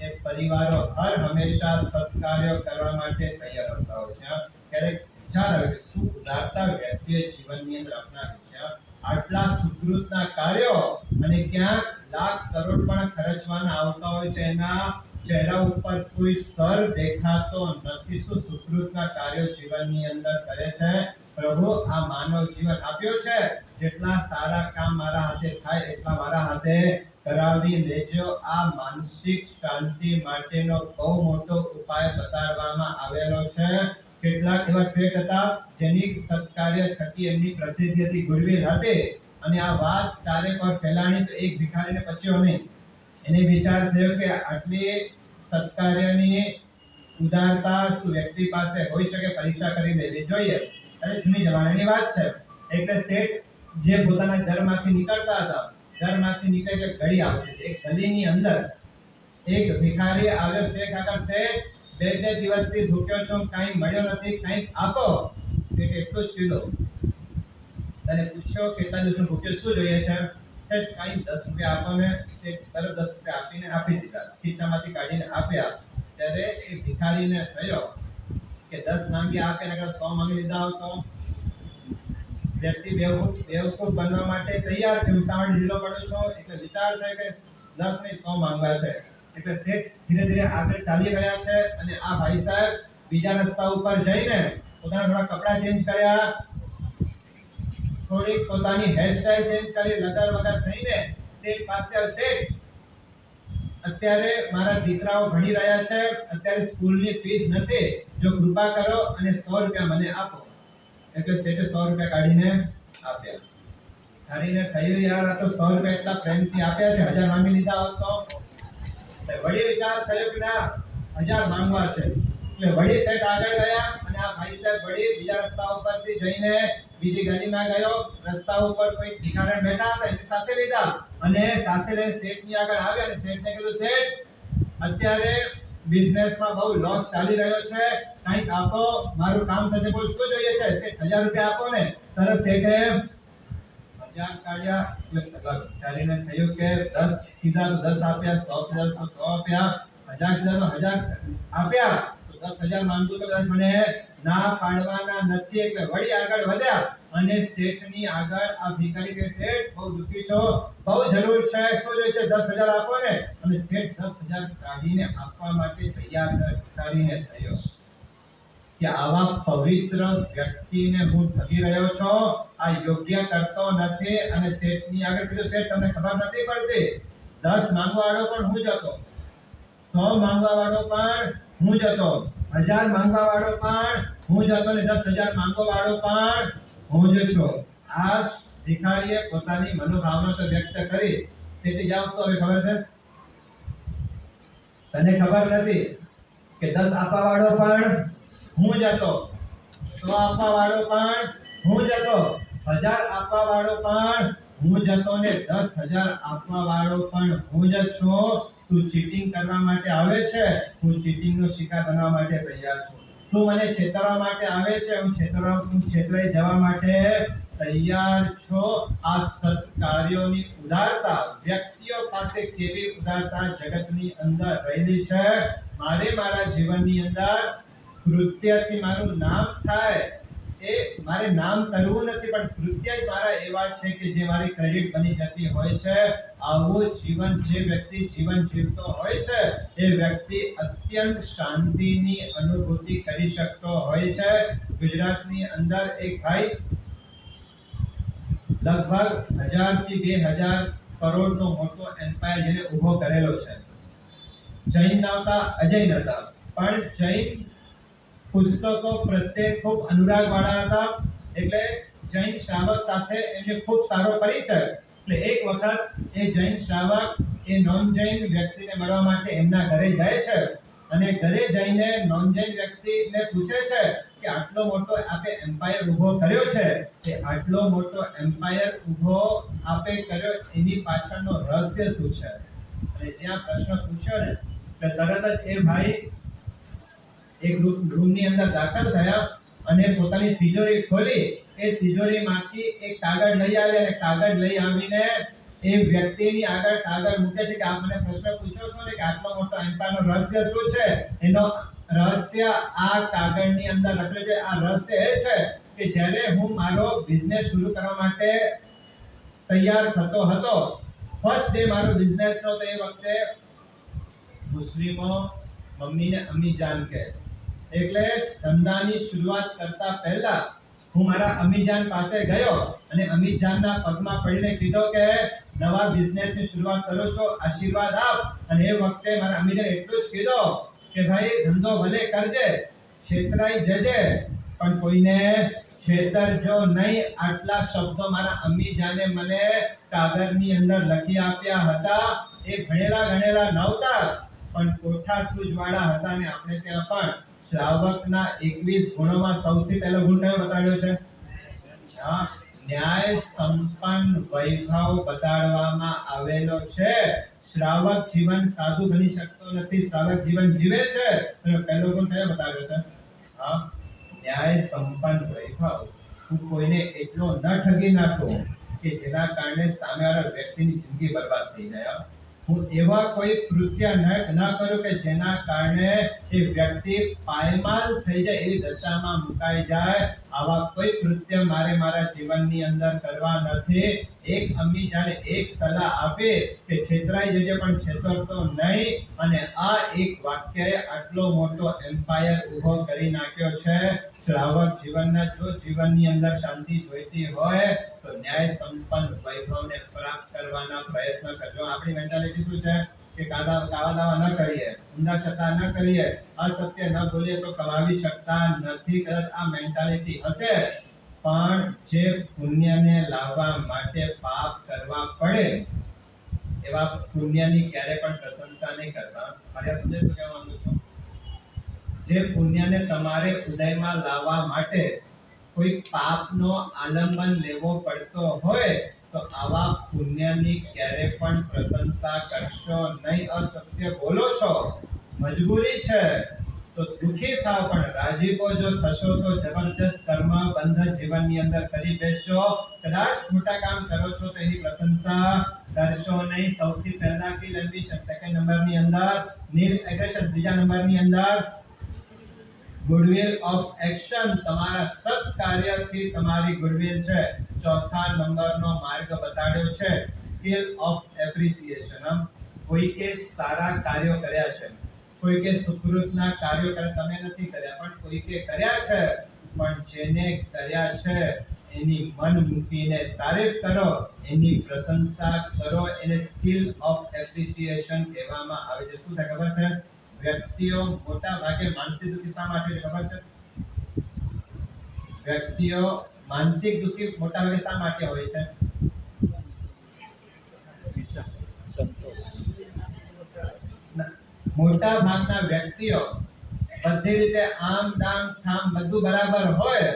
એ પરિવારો હર હંમેશા સત્કાર્યો કરવા માટે તૈયાર હોતા હોય છે. ક્યારેક વિચાર આવે કે શું ઉદારતા વ્યક્તિએ જીવનની અંદર અપનાવી છે. આટલા સુકૃતના કાર્યો અને ક્યાંક લાખ કરોડ પણ ખર્ચવાના આવતા હોય છે એના ચહેરા ઉપર કોઈ સર દેખાતો નથી. શું સુકૃતના કાર્યો જીવનની અંદર કરે છે? પ્રભુ આ માનવ જીવન આપ્યો છે, જેટલા સારા કામ મારા હાથે થાય એટલા મારા હાથે કરાવી લેજો. આ માનસિક શાંતિ માટેનો બહુ મોટો ઉપાય બતાવવામાં આવેલો છે. કેટલાક એવા શેઠ હતા જેની સત્કાર્ય થકી એમની પ્રસિદ્ધિ હતી, ગુડવિલ હતી, અને આ વાત ચારે પર ફેલાણી. તો એક ભિખારીને પચ્યો નહીં. એને વિચાર થયો કે આટલી સત્કાર્યની ઉદારતા શું વ્યક્તિ પાસે હોઈ શકે? પરીક્ષા કરી લેવી જોઈએ. અને જૂની જમાનાની વાત છે. એટલે શેઠ જે પોતાના ઘરમાંથી નીકળતા હતા, ઘરમાંથી નીકળે એટલે ઘડી આવતી. એક ગલીની અંદર એક ભિખારી આવ્યો શેઠ આગળ. શેઠ, બે દિવસથી ભૂખ્યો છું, કાંઈ મળ્યો નથી, કંઈક આપો. શેઠે એટલું જ કીધું. તને પૂછ્યો કેટલા દિવસનો ભૂખ્યો, શું જોઈએ છે? શેઠ, કાંઈ 10 રૂપિયા આપો ને. શેઠ તરત 10 રૂપિયા આપીને આપી દીધા, ખીચામાંથી કાઢીને આપ્યા. ત્યારે એ ભિખારીને થયો કે 10 માંગી આપે ને 100 માંગી લીધા હોત તો વ્યક્તિ બેવકૂફ બનવા માટે તૈયાર છે. ઉતાવળ ઢીલો પડું છું એટલે વિચાર થાય કે 10 નહીં 100 માંગવા છે. એટલે શેઠ ધીરે ધીરે આગળ ચાલી રહ્યા છે. અને આ ભાઈ સાહેબ બીજા રસ્તા ઉપર જઈને પોતાના થોડા કપડા ચેન્જ કર્યા, થોડી પોતાની હેરસ્ટાઈલ ચેન્જ કરી, લગર વગર થઈને શેઠ પાસે આવ્યો. શેઠ, અત્યારે મારા દીકરાઓ ભણી રહ્યા છે, અત્યારે સ્કૂલની ફીસ નથી, જો કૃપા કરો અને 100 રૂપિયા મને આપો. એટલે શેઠે 100 રૂપિયા કાઢીને આપ્યા. ધારીને થયું યાર, આ તો 100 રૂપિયા એટલા પ્રેમથી આપ્યા છે, 1000 માંગી લીધા હોત તો. વળી વિચાર થયો કે ના, 1000 માંગવા છે. એટલે વળી શેઠ આગળ ગયા અને આ ભાઈ સાહેબ વળી બીજા રસ્તા ઉપરથી જઈને બીજી ગલીમાં ગયો. રસ્તા ઉપર કોઈ ભિખારણ બેઠા હતા, એની સાથે લીધા અને સાથે લઈને શેઠની આગળ આવ્યા અને શેઠને કીધું, શેઠ, અત્યારે બિઝનેસમાં બહુ લોસ ચાલી રહ્યો છે, કંઈક આપો, મારું કામ થશે. બોલ, શું જોઈએ છે? શેઠ, 1000 રૂપિયા આપો ને. તરત શેઠે 1000 કાઢ્યા. ચાલીને થયું કે 10 કીધા તો 10 આપ્યા, 100 કીધા તો 100 આપ્યા, 1000 કીધા તો 1000 આપ્યા. તો 10,000 માંગુ તો કદાચ મને ના પાડવાના નથી. એટલે વળી આગળ વધ્યા અને શેઠની આગળ આ ભિખારી કે, શેઠ, બહુ દુખી છો, બહુ જરૂર છે, શું જોઈએ છે? 10,000 આપો ને. અને શેઠ 10,000 કાઢીને આપવા માટે તૈયાર કરીને થયો કે આવા પવિત્ર વ્યક્તિને હું ઠગી રહ્યો છું, આ યોગ્ય કરતો નથી. અને શેઠની આગળ કીધું, શેઠ, તમને ખબર નથી પડતી, 10 માંગવા વાળો પણ હું જ હતો, 100 માંગવા વાળો પણ હું જ હતો, 1000 માંગવા વાળો પણ હું જ હતો, અને 10,000 માંગવા વાળો પણ હું જ છું. આ ભિખારીએ પોતાની મનોભાવના તો વ્યક્ત કરી. શેઠે જાવ તો હવે ખબર છે, તને ખબર નથી કે 10 આપવા વાળો પણ હું જ હતો, 100 આપવા વાળો પણ હું જ હતો, 1000 આપવા વાળો પણ હું જ હતો, ને 10,000 આપવા વાળો પણ હું જ છું. તું ચીટિંગ કરવા માટે આવે છે, હું ચીટિંગનો શિકાર બનવા માટે તૈયાર છું. તું મને છેતરવા માટે આવે છે, હું છેતરાઈ જવા માટે તૈયાર છું. આ સત્કાર્યોની ઉદારતા, વ્યક્તિઓ પાસે કેવી ઉદારતા જગતની અંદર રહેલી છે. મારા જીવનની અંદર કૃત્યથી મારું નામ થાય, એ મારે નામ કરવું નથી, પણ કૃત્ય જ મારા એવા છે કે જે મારી ક્રેડિટ બની જતી હોય છે. આવું જીવન જે વ્યક્તિ જીવન જીવતો હોય છે, એ વ્યક્તિ અત્યંત શાંતિની અનુભૂતિ કરી શકતો હોય છે. ગુજરાતની અંદર એક ભાઈ લગભગ 1000 થી 2000 કરોડનો મોટો એમ્પાયર જેને ઊભો કરેલો છે. જૈન નહોતા, અજય નહોતા, પણ જૈન પુસ્તકો પ્રત્યે ખૂબ અનુરાગ વાળા હતા. એટલે જૈન શ્રાવક સાથે એમને ખૂબ સારો પરિચય. એટલે એક વખત એ જૈન શ્રાવક એ નોન જૈન વ્યક્તિને મળવા માટે એમના ઘરે જાય છે અને ઘરે જઈને નોન જૈન વ્યક્તિને પૂછે છે કે આટલો મોટો આપે એમ્પાયર ઊભો કર્યો છે, એ આટલો મોટો એમ્પાયર ઊભો આપે કર્યો, એની પાછળનો રહસ્ય શું છે? અને જ્યાં પ્રશ્ન પૂછ્યો ને, તો તરત જ એ ભાઈ એક રૂમની અંદર દાખલ થયા અને પોતાની તિજોરી ખોલી. એ તિજોરીમાંથી એક કાગળ લઈ આવ્યા અને કાગળ લઈ આવીને એ વ્યક્તિની આગળ કાગળ મૂકે છે કે આપ મને પ્રશ્ન પૂછો છો ને કે આટલો મોટો એમ્પાયરનો રહસ્ય શું છે? એનો રહસ્ય આ કાગળની અંદર લખેલું છે. આ રહસ્ય એ છે કે જ્યારે હું મારો બિઝનેસ શરૂ કરવા માટે તૈયાર થતો હતો, ફર્સ્ટ ડે મારો બિઝનેસનો, તો એ વખતે મુસ્લિમો મમ્મીને અમ્મીજાન કહે. એટલે ધંધાની શરૂઆત કરતા પહેલા હું મારા અમ્મીજાન પાસે ગયો અને અમ્મીજાનના પગમાં પડીને કીધો કે નવા બિઝનેસની શરૂઆત કરો છો, આશીર્વાદ આપ. અને એ વખતે મારા અમ્મીજાન એટલું જ કીધું કે ભાઈ ધંધો ભલે કરજે, છેતરાઈ જજે, પણ કોઈને છેતરજો નહીં. આટલા શબ્દો મારા અમ્મીજાને મને કાગળની અંદર લખી આપ્યા હતા. એ ભણેલા ગણેલા નહોતા, પણ કોઠા સૂઝવાળા હતા. ને આપણે ત્યાં પણ શ્રાવકના 21 ગુણોમાં સૌથી પહેલો ગુણ કયો બતાડ્યો છે? હા, ન્યાય સંપન્ન વૈભવ બતાડવામાં આવેલો છે. શ્રાવક જીવન સાધુ બની શકતો નથી, શ્રાવક જીવન જીવે છે. એનો પહેલો ગુણ કયો બતાવ્યો છે? હા, ન્યાય સંપન્ન વૈભવ. હું કોઈને એટલો ન ઠગી નાખું કે જેના કારણે સામેવાળા વ્યક્તિની જિંદગી બરબાદ થઈ જાય. હું એવા કોઈ કૃત્ય ન કરું કે જેના કારણે એ વ્યક્તિ પાયમાલ થઈ જાય, એવી દશામાં મુકાઈ જાય. આવા કોઈ કૃત્ય મારે મારા જીવનની અંદર કરવા નથી. એક અમ્મી જાણે એક સલાહ આપે કે છેતરાઈ જજે પણ છેતરતો નહીં. અને આ એક વાક્યએ આટલો મોટો એમ્પાયર ઊભો કરી નાખ્યો છે. શ્રાવક જીવનના જો જીવનની અંદર શાંતિ જોઈતી હોય તો ન્યાય સંપન્ન વૈભવને પ્રાપ્ત કરવાના પ્રયત્ન કરજો. આપણી મેન્ટાલિટી શું છે કે કાવા દાવા ન કરીએ, ઊંધા છતાં ન કરીએ, અસત્ય ન બોલીએ તો કમાવી શકતા નથી. કદાચ આ મેન્ટાલિટી હશે, પણ જે પુણ્યને લાવવા માટે પાપ કરવા પડે એવા પુણ્યની ક્યારે પણ પ્રશંસા નહીં કરતા. મારે સમજે તો કહેવા માંગુ છું, જે પુણ્યને તમારે ઉદયમાં લાવવા માટે કોઈ પાપનો આલંબન લેવો પડતો હોય તો આવા પુણ્યની ક્યારે પણ પ્રશંસા કરશો નહીં. અસત્ય બોલો છો, મજબૂરી છે તો દુખી થાવ, પણ રાજીપો જો થશો તો જબરજસ્ત કર્મ બંધ જીવનની અંદર કરી બેસશો. કદાચ ખોટા કામ કરો છો તો એની પ્રશંસા કરશો નહીં. સૌથી પહેલા કિલ એમ્બિશન, સેકન્ડ નંબરની અંદર નીલ એગ્રેશન, ત્રીજા નંબરની અંદર ગુડવિલ ઓફ એક્શન. તમારા સત કાર્યથી તમારી ગુડવિલ છે. ચોથા નંબરનો માર્ગ બતાડ્યો છે સ્કિલ ઓફ એપ્રિસિએશન. કોઈકે સારા કાર્યો કર્યા છે, કોઈકે સુકૃતના કાર્યો કર્યા, તમે નથી કર્યા પણ કોઈકે કર્યા છે. પણ જેને કર્યા છે એની મન મૂકીને તારીફ કરો, એની પ્રશંસા કરો. એને સ્કિલ ઓફ એપ્રિસિએશન કહેવામાં આવે છે. શું થાય ખબર છે? વ્યક્તિઓ મોટા ભાગે માનસિક દુઃખી શા માટે ખબર છે? વ્યક્તિઓ માનસિક દુઃખી મોટા ભાગે શા માટે હોય છે? મોટા ભાગના વ્યક્તિઓ બધી રીતે આમ દામ થામ બધું બરાબર હોય,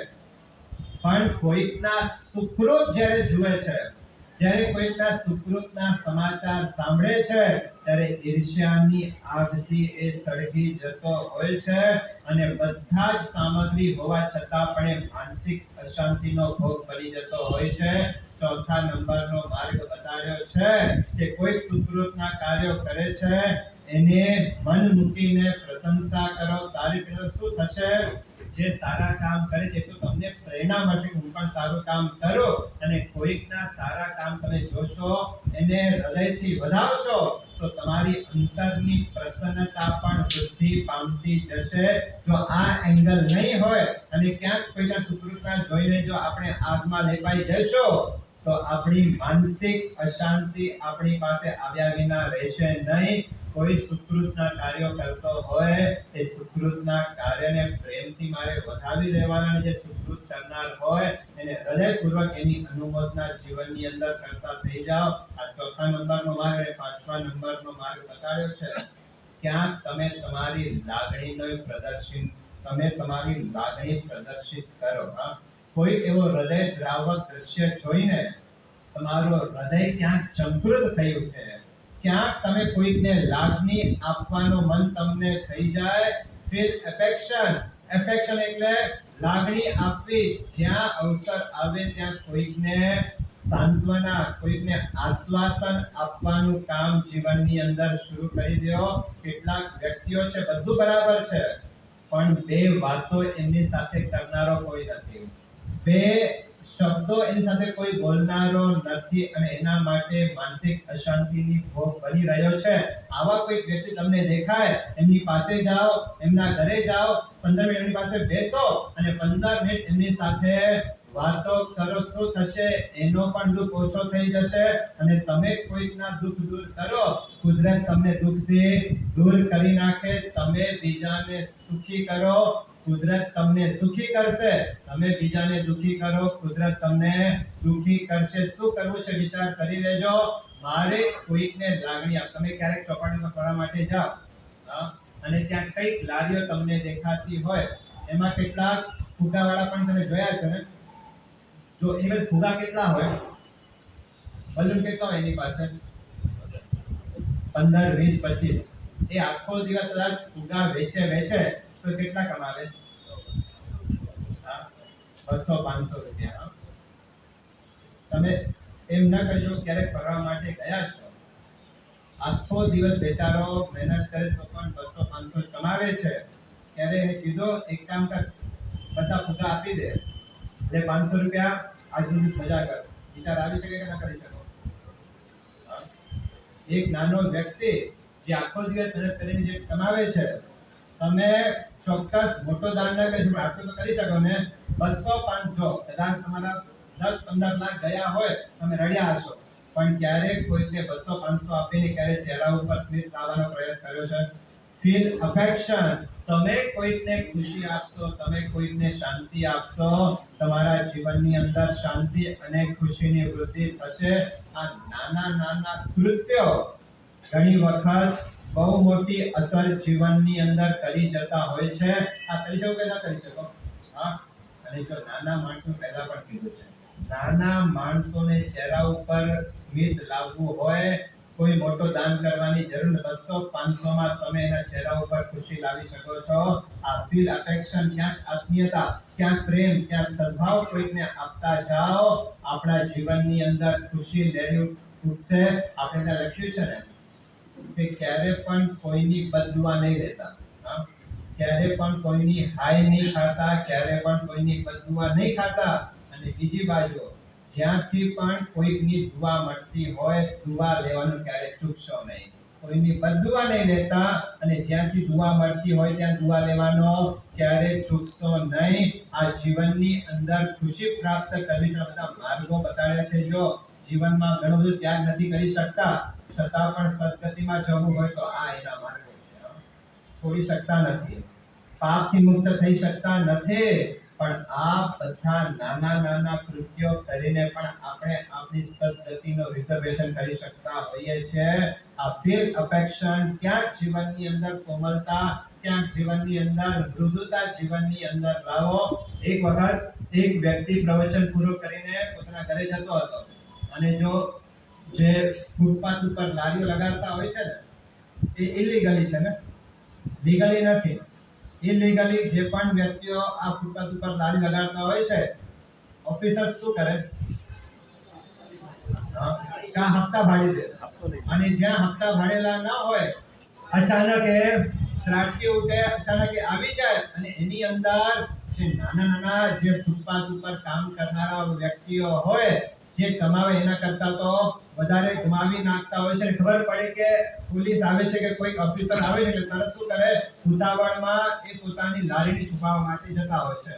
પણ કોઈકના સુકૃત જ્યારે જુએ છે, જ્યારે કોઈકના સુકૃતના સમાચાર સાંભળે છે, ત્યારે ઈર્ષ્યાની આગથી એ સળગી જતો હોય છે. અને બધા જ સામગ્રી હોવા છતાં પણ એ માનસિક અશાંતિનો ભોગ બની જતો હોય છે. ચોથા નંબરનો માર્ગ બતાવ્યો છે કે કોઈ સુકૃતના કાર્યો કરે છે એને મન મૂકીને પ્રશંસા કરો, તારીફ કરો. શું થશે? જે સારા કામ કરે છે તો તમને પ્રેરણા મળશે કે હું પણ સારું કામ કરું. અને કોઈકના સારા કામ તમે જોશો, એને હૃદયથી વધાવશો તો તમારી અંતરની પ્રસન્નતા પણ વૃદ્ધિ પામતી જશે. જો આ એંગલ નહીં હોય અને ક્યાંક કોઈના સુકૃતના જોઈને જો આપણે આગમાં લેપાઈ જઈશું તો આપણી માનસિક અશાંતિ આપણી પાસે આવ્યા વિના રહેશે નહીં. કોઈ સુકૃતના કાર્યો કરતો હોય એ સુકૃતના કાર્યને પ્રેમથી મારે વધાવી દેવાના. જે સુકૃત કરનાર હોય એને હૃદયપૂર્વક એની અનુમોદના જીવનની અંદર કરતા થઈ જાઓ. આ ચોથા નંબરનો માર્ગ અને પાંચમા નંબરનો માર્ગ બતાવ્યો છે. ક્યાંક તમે તમારી લાગણીનો પ્રદર્શિત કરો. કોઈ એવો હૃદય દ્રાવક દ્રશ્ય જોઈને તમારું હૃદય ક્યાંક ચમકૃત થયું છે, ક્યાંક તમે કોઈકને લાગણી આપવાનું મન તમને થઈ જાય. ફીલ એફેક્શન. એફેક્શન એટલે લાગણી આપવી. જ્યાં અવસર આવે ત્યાં કોઈકને સાંત્વના, કોઈકને આશ્વાસન આપવાનું કામ જીવનની અંદર શરૂ કરી દો. કેટલાક વ્યક્તિઓ છે બધું બરાબર છે પણ બે વાતો એમની સાથે કરનારો કોઈ નથી. બે શબ્દો એની સાથે કોઈ બોલનારો નથી અને એના માટે માનસિક અશાંતિની ભોગ બની રહ્યો છે, આવા કોઈ વ્યક્તિ તમને દેખાય, એમની પાસે જાઓ, એમના ઘરે જાઓ, 15 મિનિટ એમની પાસે બેસો અને 15 મિનિટ એમની સાથે વાતો કરો. શું થશે? એનો પણ દુઃખ ઓછો થઈ જશે અને તમે કોઈકના દુઃખ દૂર કરો, કુદરત તમને દુઃખથી દૂર કરી નાખે. તમે બીજાને સુખી કરો, કુદરત તમને સુખી કરશે. તમે બીજાને દુખી કરો, કુદરત તમને દુખી કરશે. શું કરવું છે વિચાર કરી લેજો. મારે કોઈકને લાગણી આપ. તમે ક્યારેક ચોપાટીમાં ફરવા માટે જાઓ, અને ત્યાં કઈક લારીઓ તમને દેખાતી હોય, એમાં કેટલાક ફુગાવાળા પણ તમે જોયા છે ને? જો એમાં ફુગા કેટલા હોય, બલૂન કેટલા હોય એની પાસે? 15, 20, 25. એ આખો દિવસ કદાચ ફુગા વેચે તો કેટલા કમાવે? 200-500 રૂપિયા. તમે એમ ના કરજો, ક્યારેક ફરવા માટે ગયા છો, આખો દિવસ બેચારો મહેનત કરે તો પણ 200-500 કમાવે છે, ત્યારે એને કીધો એક કામ કર, બધા ફુગા આપી દે, એટલે 500 રૂપિયા આજની મજા કર. વિચાર આવી શકે કે ના કરી શકો? એક નાનો વ્યક્તિ જે આખો દિવસ મહેનત કરીને જે કમાવે છે, તમે ચોક્કસ મોટો દાન ના કરી શકો, આટલું તો કરી શકો ને. 200-500 કદાચ તમારા 10-15 લાખ ગયા હોય, તમે રડ્યા હશો, પણ ક્યારેક કોઈને 200-500 આપીને ક્યારેક ચહેરા ઉપર સ્મિત લાવવાનો પ્રયાસ કર્યો છે? Feel affection. તમે કોઈકને ખુશી આપશો, તમે કોઈકને શાંતિ આપશો, તમારા જીવનની અંદર શાંતિ અને ખુશીની વૃદ્ધિ થશે. આ નાના કૃત્યો ઘણી વખત બહુ મોટી અસર જીવનની અંદર કરી જતા હોય છે. આ કરી શકો કે ના કરી શકો? અને જો નાના માણસો પહેલા પણ કીધું છે, નાના માણસોને ચહેરા ઉપર સ્મિત લાવવું હોય, કોઈ મોટો દાન કરવાની જરૂર નથી. 200-500 માં તમે એના ચહેરા ઉપર ખુશી લાવી શકો છો. આ ફીલ અફેક્શન, ક્યાંક આત્મીયતા, ક્યાંક પ્રેમ, ક્યાંક સદભાવ કોઈને આપતા જાઓ, આપણા જીવનની અંદર ખુશી લહેરી ઉઠશે. આપણે ત્યાં લખ્યું છે ને કે ક્યારે પણ કોઈની બદદુઆ નહીં લેતા, ક્યારે પણ કોઈની હાય નહીં ખાતા, ક્યારે પણ કોઈની બદદુઆ નહીં ખાતા. અને બીજી બાજુ જ્યાંથી પણ કોઈકની દુઆ મળતી હોય, દુઆ લેવાનું ક્યારે ચૂકશો નહીં. કોઈની બદદુઆ નહીં લેતા અને જ્યાંથી દુઆ મળતી હોય ત્યાં દુઆ લેવાનો ક્યારે ચૂકશો નહીં. આ જીવનની અંદર ખુશી પ્રાપ્ત કરવી છે, બધા માર્ગો બતાવ્યા છે. જો જીવનમાં ઘણું બધું ત્યાગ નથી કરી શકતા, છતાં પણ સદગતિમાં જવું હોય તો આ એના માર્ગો છે. છોડી શકતા નથી, પાપથી મુક્ત થઈ શકતા નથી, પણ આ બધા નાના કૃત્યો કરીને પણ આપણે આપણી સદગતિનો રિઝર્વેશન કરી શકતા હોઈએ છીએ. આ ફીલ અફેક્શન, ક્યાંક જીવનની અંદર કોમલતા, ક્યાંક જીવનની અંદર મૃદુતા જીવનની અંદર લાવો. એક વખત એક વ્યક્તિ પ્રવચન પૂરું કરીને પોતાના ઘરે જતો હતો, અને જો જે ફૂટપાથ ઉપર લારીઓ લગાડતા હોય છે ને, એ ઇલીગલી છે ને, લીગલી નથી. ઇલીગલી જે પણ વ્યક્તિઓ આ ફૂટપાથ ઉપર લારી લગાડતા હોય છે, ઓફિસર શું કરે? કા હપ્તા ભાડી દે. અને જ્યાં હપ્તા ભાડેલા ના હોય, અચાનક એ ત્રાટકી ઉઠે, અચાનક એ આવી જાય અને એની અંદર જે નાના જે ફૂટપાથ ઉપર કામ કરનારા વ્યક્તિઓ હોય, જે કમાવે એના કરતા તો વધારે કમાવી નાખતા હોય છે. ખબર પડે કે પોલીસ આવે છે કે કોઈ ઓફિસર આવે છે, એટલે તરત શું કરે? ઉતાવળમાં એ પોતાની લારીને છુપાવવા માટે જતા હોય છે.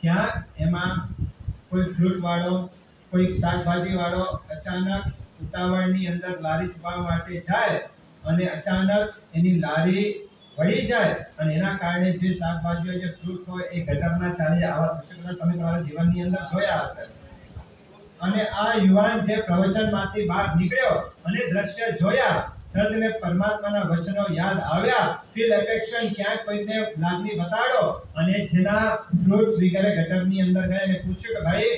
ક્યાંક એમાં કોઈ ફ્રૂટ વાળો, કોઈ શાકભાજી વાળો અચાનક ઉતાવળની અંદર લારી છુપાવવા માટે જાય અને અચાનક એની લારી વળી જાય અને એના કારણે જે શાકભાજીઓ, જે ફ્રૂટ હોય એ ગટરમાં ચાલી આવા દ્રશ્યો તમે તમારા જીવનની અંદર જોયા હશે. અને આ યુવાન જે પ્રવચનમાંથી બહાર નીકળ્યો અને દ્રશ્ય જોયા, તરત એને પરમાત્માના વચનો યાદ આવ્યા. ફીલ અફેક્શન, ક્યાંક કોઈને લાગણી બતાડો. અને જેના ફ્રૂટ્સ વગેરે ગટરની અંદર ગયા, એને પૂછ્યું કે ભાઈ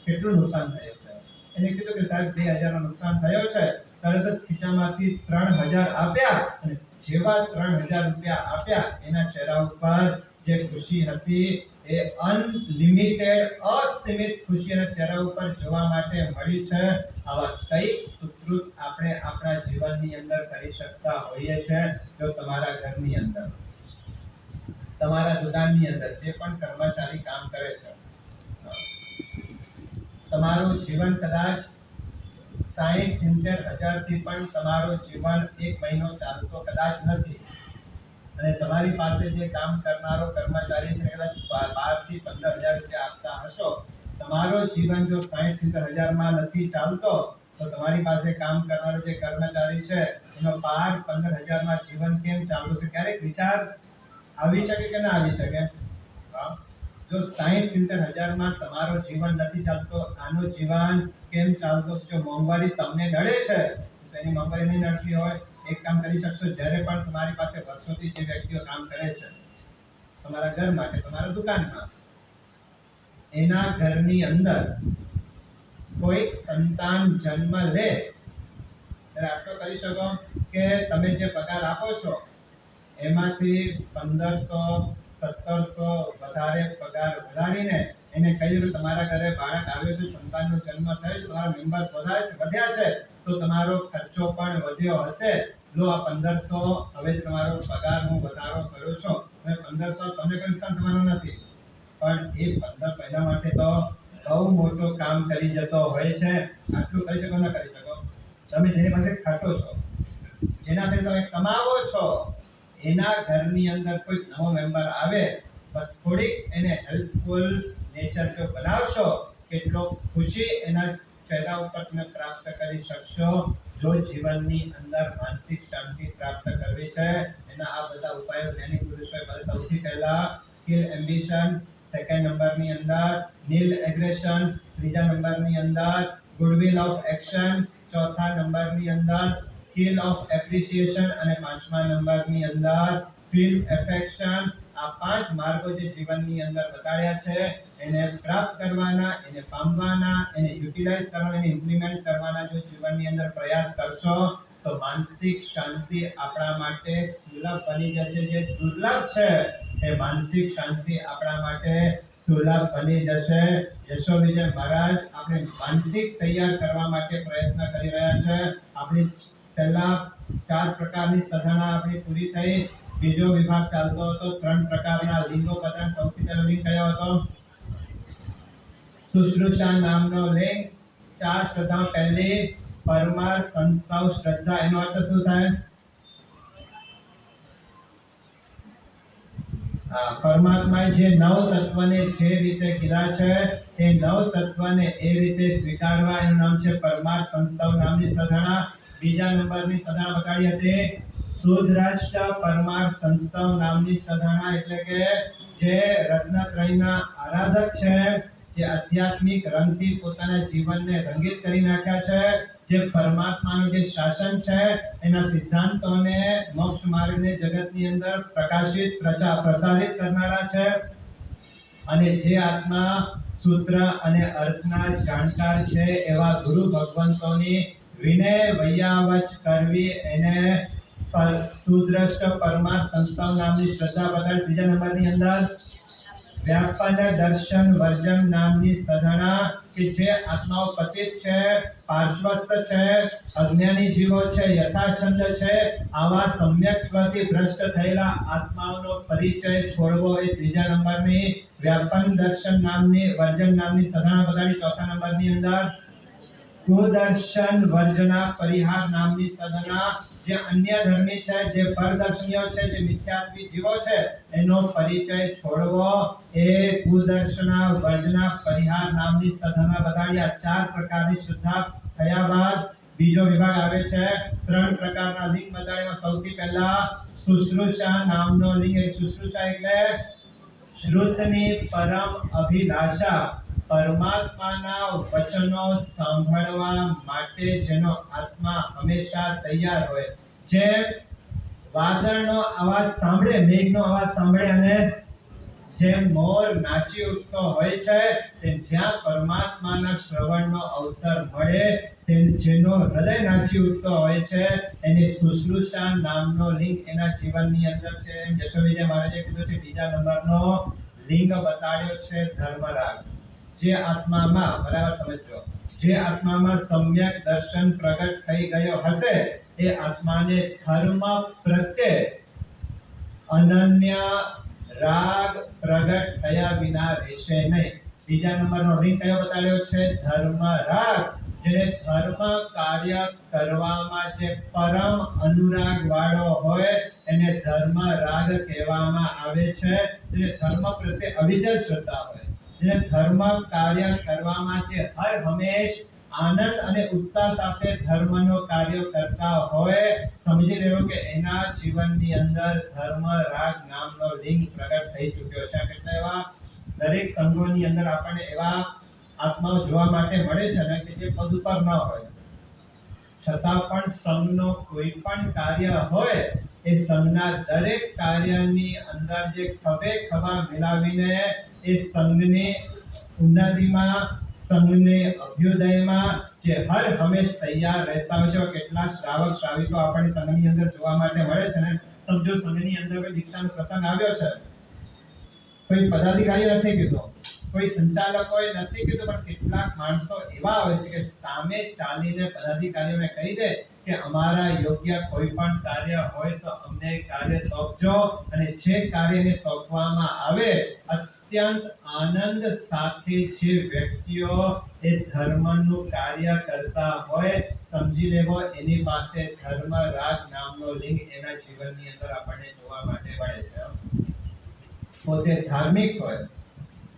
કેટલું નુકસાન થયું છે? એને કીધું કે સાહેબ 2000 નું નુકસાન થયો છે. તરત જ ખીચામાંથી 3000 આપ્યા, અને જેવા 3000 રૂપિયા આપ્યા, એના ચહેરા ઉપર જે ખુશી હતી એ અનલિમિટેડ, અસીમિત ખુશી એના ચહેરા ઉપર જોવા માટે મળી છે. આવા કઈક સુકૃત આપણે આપણા જીવનની અંદર કરી શકતા હોઈએ છે. જો તમારા ઘરની અંદર, તમારા દુકાનની અંદર જે પણ કર્મચારી કામ કરે છે, તમારું જીવન કદાચ 60-70 હજારથી પણ તમારું જીવન 1 મહિનો ચાલતો કદાચ નથી, અને તમારી પાસે જે કામ કરનારો કર્મચારી છે કદાચ 12 થી 15 હજાર રૂપિયા આપતા હશો, તમારો જીવન જો 60-70 હજારમાં નથી ચાલતો તો તમારી પાસે કામ કરનારો જે કર્મચારી છે એનો 12-15 હજારમાં જીવન કેમ ચાલતું છે? ક્યારેક વિચાર આવી શકે કે ના આવી શકે? હા, જો 60-70 હજારમાં તમારો જીવન નથી ચાલતો, આનું જીવન કેમ ચાલતો છે? જો મોંઘવારી તમને નડે છે તો એની મોંઘવારી નહીં નડતી હોય, એક કામ કરી શકશો, જ્યારે પણ તમારી પાસે વર્ષોથી જે વ્યક્તિઓ કામ કરે છે તમારા ઘરમાં કે તમારા દુકાનમાં, એના ઘરની અંદર કોઈ સંતાન જન્મ લે ત્યારે આટલો કરી શકો કે તમે જે પગાર આપો છો એમાંથી 1500-1700 વધારે પગાર વધારીને એને કહ્યું તમારા ઘરે બાળક આવ્યો છે, સંતાનનો જન્મ થયો છે, તમારા મેમ્બર્સ વધ્યા છે, તો તમારો ખર્ચો પણ વધ્યો હશે. લો આ 1500 હવે તમારો પગાર હું વધારો કર્યો છું, હવે 1500 તમને કોઈ નુકસાન થવાનું નથી, પણ એ 15 મહિના માટે તો બહુ મોટું કામ કરી જતો હોય છે. આટલું કરી શકો ના કરી શકો? તમે જેની પાસે ખર્ચો છો, જેનાથી તમે કમાવો છો, એના ઘરની અંદર કોઈ નવો મેમ્બર આવે, બસ થોડીક એને હેલ્પફુલ નેચર જો બનાવશો, કેટલો ખુશી એના ચહેરા ઉપર તમે પ્રાપ્ત કરી શકશો. જો જીવનની અંદર માનસિક શાંતિ પ્રાપ્ત કરવી છે, એના આ બધા ઉપાયો જ્ઞાની પુરુષોએ સૌથી પહેલા કિલ એમ્બિશન, સેકન્ડ નંબરની અંદર નીલ એગ્રેશન, ત્રીજા નંબરની અંદર ગુડવિલ ઓફ એક્શન, ચોથા નંબરની અંદર સ્કિલ ઓફ એપ્રિસિએશન, અને પાંચમા નંબરની અંદર ફીલ એફેક્શન. આ 5 માર્ગો જે જીવનની અંદર બતાડ્યા છે એને પ્રાપ્ત કરવાના, એને પામવાના, એને યુટિલાઇઝ કરવાના, એને ઇમ્પ્લિમેન્ટ કરવાના જો જીવનની અંદર પ્રયાસ કરશો તો માનસિક શાંતિ આપણા માટે સુલભ બની જશે. જે દુર્લભ છે એ માનસિક શાંતિ આપણા માટે સુલભ બની જશે. યશો વિજય મહારાજ આપણે માનસિક તૈયાર કરવા માટે પ્રયત્ન કરી રહ્યા છે. આપણી પહેલા 4 પ્રકારની સાધના આપણી પૂરી થઈ, બીજો વિભાગ ચાલતો હતો, 3 પ્રકારના લિંગો પતન. સૌથી પહેલો લિંગ કયો હતો? શુશ્રુષા નામનો લિંગ. 4 શ્રદ્ધા. પહેલી પરમાર્થ સંસ્થાઓ શ્રદ્ધા, એનો અર્થ શું થાય? પરમાત્માએ જે 9 તત્વને જે રીતે કીધા છે એ 9 તત્વને એ રીતે સ્વીકારવા, એનું નામ છે પરમાર્થ સંસ્થાઓ નામની સાધના. બીજા નંબરની સાધના બતાડી હતી શુદ્રાષ્ટ પરમાર્થ સંસ્થાઓ નામની સાધના, એટલે કે જે રત્નત્રયના આરાધક છે, જે આધ્યાત્મિક રંગથી પોતાના જીવનને રંગિત કરી નાખ્યા છે, જે પરમાત્માનું જે શાસન છે એના સિદ્ધાંતોને મોક્ષ માર્ગને જગતની અંદર પ્રસારિત કરનારા છે, અને જે આત્મા સૂત્ર અને અર્થના જાણકાર છે એવા ગુરુ ભગવંતોની વિનય વૈયાવચ કરવી, એને સુદ્રષ્ટ પરમાર્થ સંસ્થાઓ નામની શ્રદ્ધા બતાવી. ત્રીજા નંબરની અંદર વ્યાપન દર્શન વર્જન નામની સાધના, કે જે આત્માઓ પતિત છે, પાર્શ્વસ્થ છે, અજ્ઞાની જીવો છે, યથાછંદ છે, આવા સમ્યક સ્વથી ભ્રષ્ટ થયેલા આત્માઓનો પરિચય છોડવો, એ ત્રીજા નંબરની વ્યાપન દર્શન નામની વર્જન નામની સાધના બતાવી. ચોથા નંબરની અંદર કુદર્શન વર્જના પરિહાર નામની સાધના, જે અન્ય ધર્મી છે, જે પરદર્શનીય છે, જે મિથ્યાત્વી જીવો છે, એનો પરિચય છોડવો, એ કુદર્શના વર્જના પરિહાર નામની સાધના બતાવી. આ 4 પ્રકારની શ્રદ્ધા થયા બાદ બીજો વિભાગ આવે છે. 3 પ્રકારના લિંગ બતાવ્યા. સૌથી પહેલા શુશ્રુષા નામનો લિંગ. શુશ્રુષા એટલે શ્રુતની પરમ અભિલાષા, પરમાત્માના વચનો સાંભળવા માટે જેનો આત્મા હંમેશા તૈયાર હોય. જે વાદળનો અવાજ સાંભળે, મેઘનો અવાજ સાંભળે અને જેમ મોર નાચી ઉઠતો હોય છે, તેમ જ્યાં પરમાત્માના શ્રવણનો અવસર મળે તેમ જેનો હૃદય નાચી ઉઠતો હોય છે, એની શુશ્રુષા નામનો લિંગ એના જીવનની અંદર છે. યશો વિજય મહારાજે કીધું છે બીજા નંબરનો લિંગ બતાડ્યો છે ધર્મરાગ. જે આત્મામાં, બરાબર સમજો, જે આત્મામાં સમ્યક દર્શન પ્રગટ થઈ ગયો હશે એ આત્માને ધર્મ પ્રત્યે અનન્ય રાગ પ્રગટ થયા વિના રહેશે નહીં. બીજા નંબરનો લિંગ કયો બતાડ્યો છે? ધર્મ રાગ. જેને ધર્મ કાર્ય કરવામાં જે પરમ અનુરાગ વાળો હોય એને ધર્મ રાગ કહેવામાં આવે છે. જેને ધર્મ પ્રત્યે અવિચલ શ્રદ્ધા હોય, જેને ધર્મ કાર્ય કરવામાં જે હર હંમેશ આનંદ અને ઉત્સાહ સાથે ધર્મનો કાર્ય કરતા હોય, સમજી લેવો કે એના જીવનની અંદર ધર્મ રાગ નામનો લિંગ પ્રગટ થઈ ચૂક્યો છે. કેટલા એવા દરેક સંઘોની અંદર આપણને એવા આત્માઓ જોવા માટે મળે છે ને કે જે પદ ઉપર ન હોય, છતાં પણ સંઘનો કોઈ પણ કાર્ય હોય એ સંઘના દરેક કાર્યની અંદર જે ખભે ખભા મિલાવીને એ સંઘની ઉન્નતિમાં, સંઘને અભ્યુદયમાં જે હર હંમેશ તૈયાર રહેતા હોય છે. કેટલા શ્રાવક શ્રાવિકો આપણને સંઘની અંદર જોવા માટે મળે છે ને. સમજો સંઘની અંદર કોઈ દીક્ષાનો પ્રસંગ આવ્યો છે, કોઈ પદાધિકારી નથી કીધો, કોઈ સંચાલકોએ નથી કીધું, પણ કેટલાક માણસો એવા હોય છે કે સામે ચાલીને પદાધિકારીઓને કહી દે કે અમારા યોગ્ય કોઈ પણ કાર્ય હોય તો અમને કાર્ય સોંપજો, અને જે કાર્યને સોંપવામાં આવે અત્યંત આનંદ સાથે જે વ્યક્તિઓ એ ધર્મનું કાર્ય કરતા હોય, સમજી લેવો એની પાસે ધર્મ રાગ નામનો લિંગ એના જીવનની અંદર આપણને જોવા માટે મળે છે. પોતે ધાર્મિક હોય,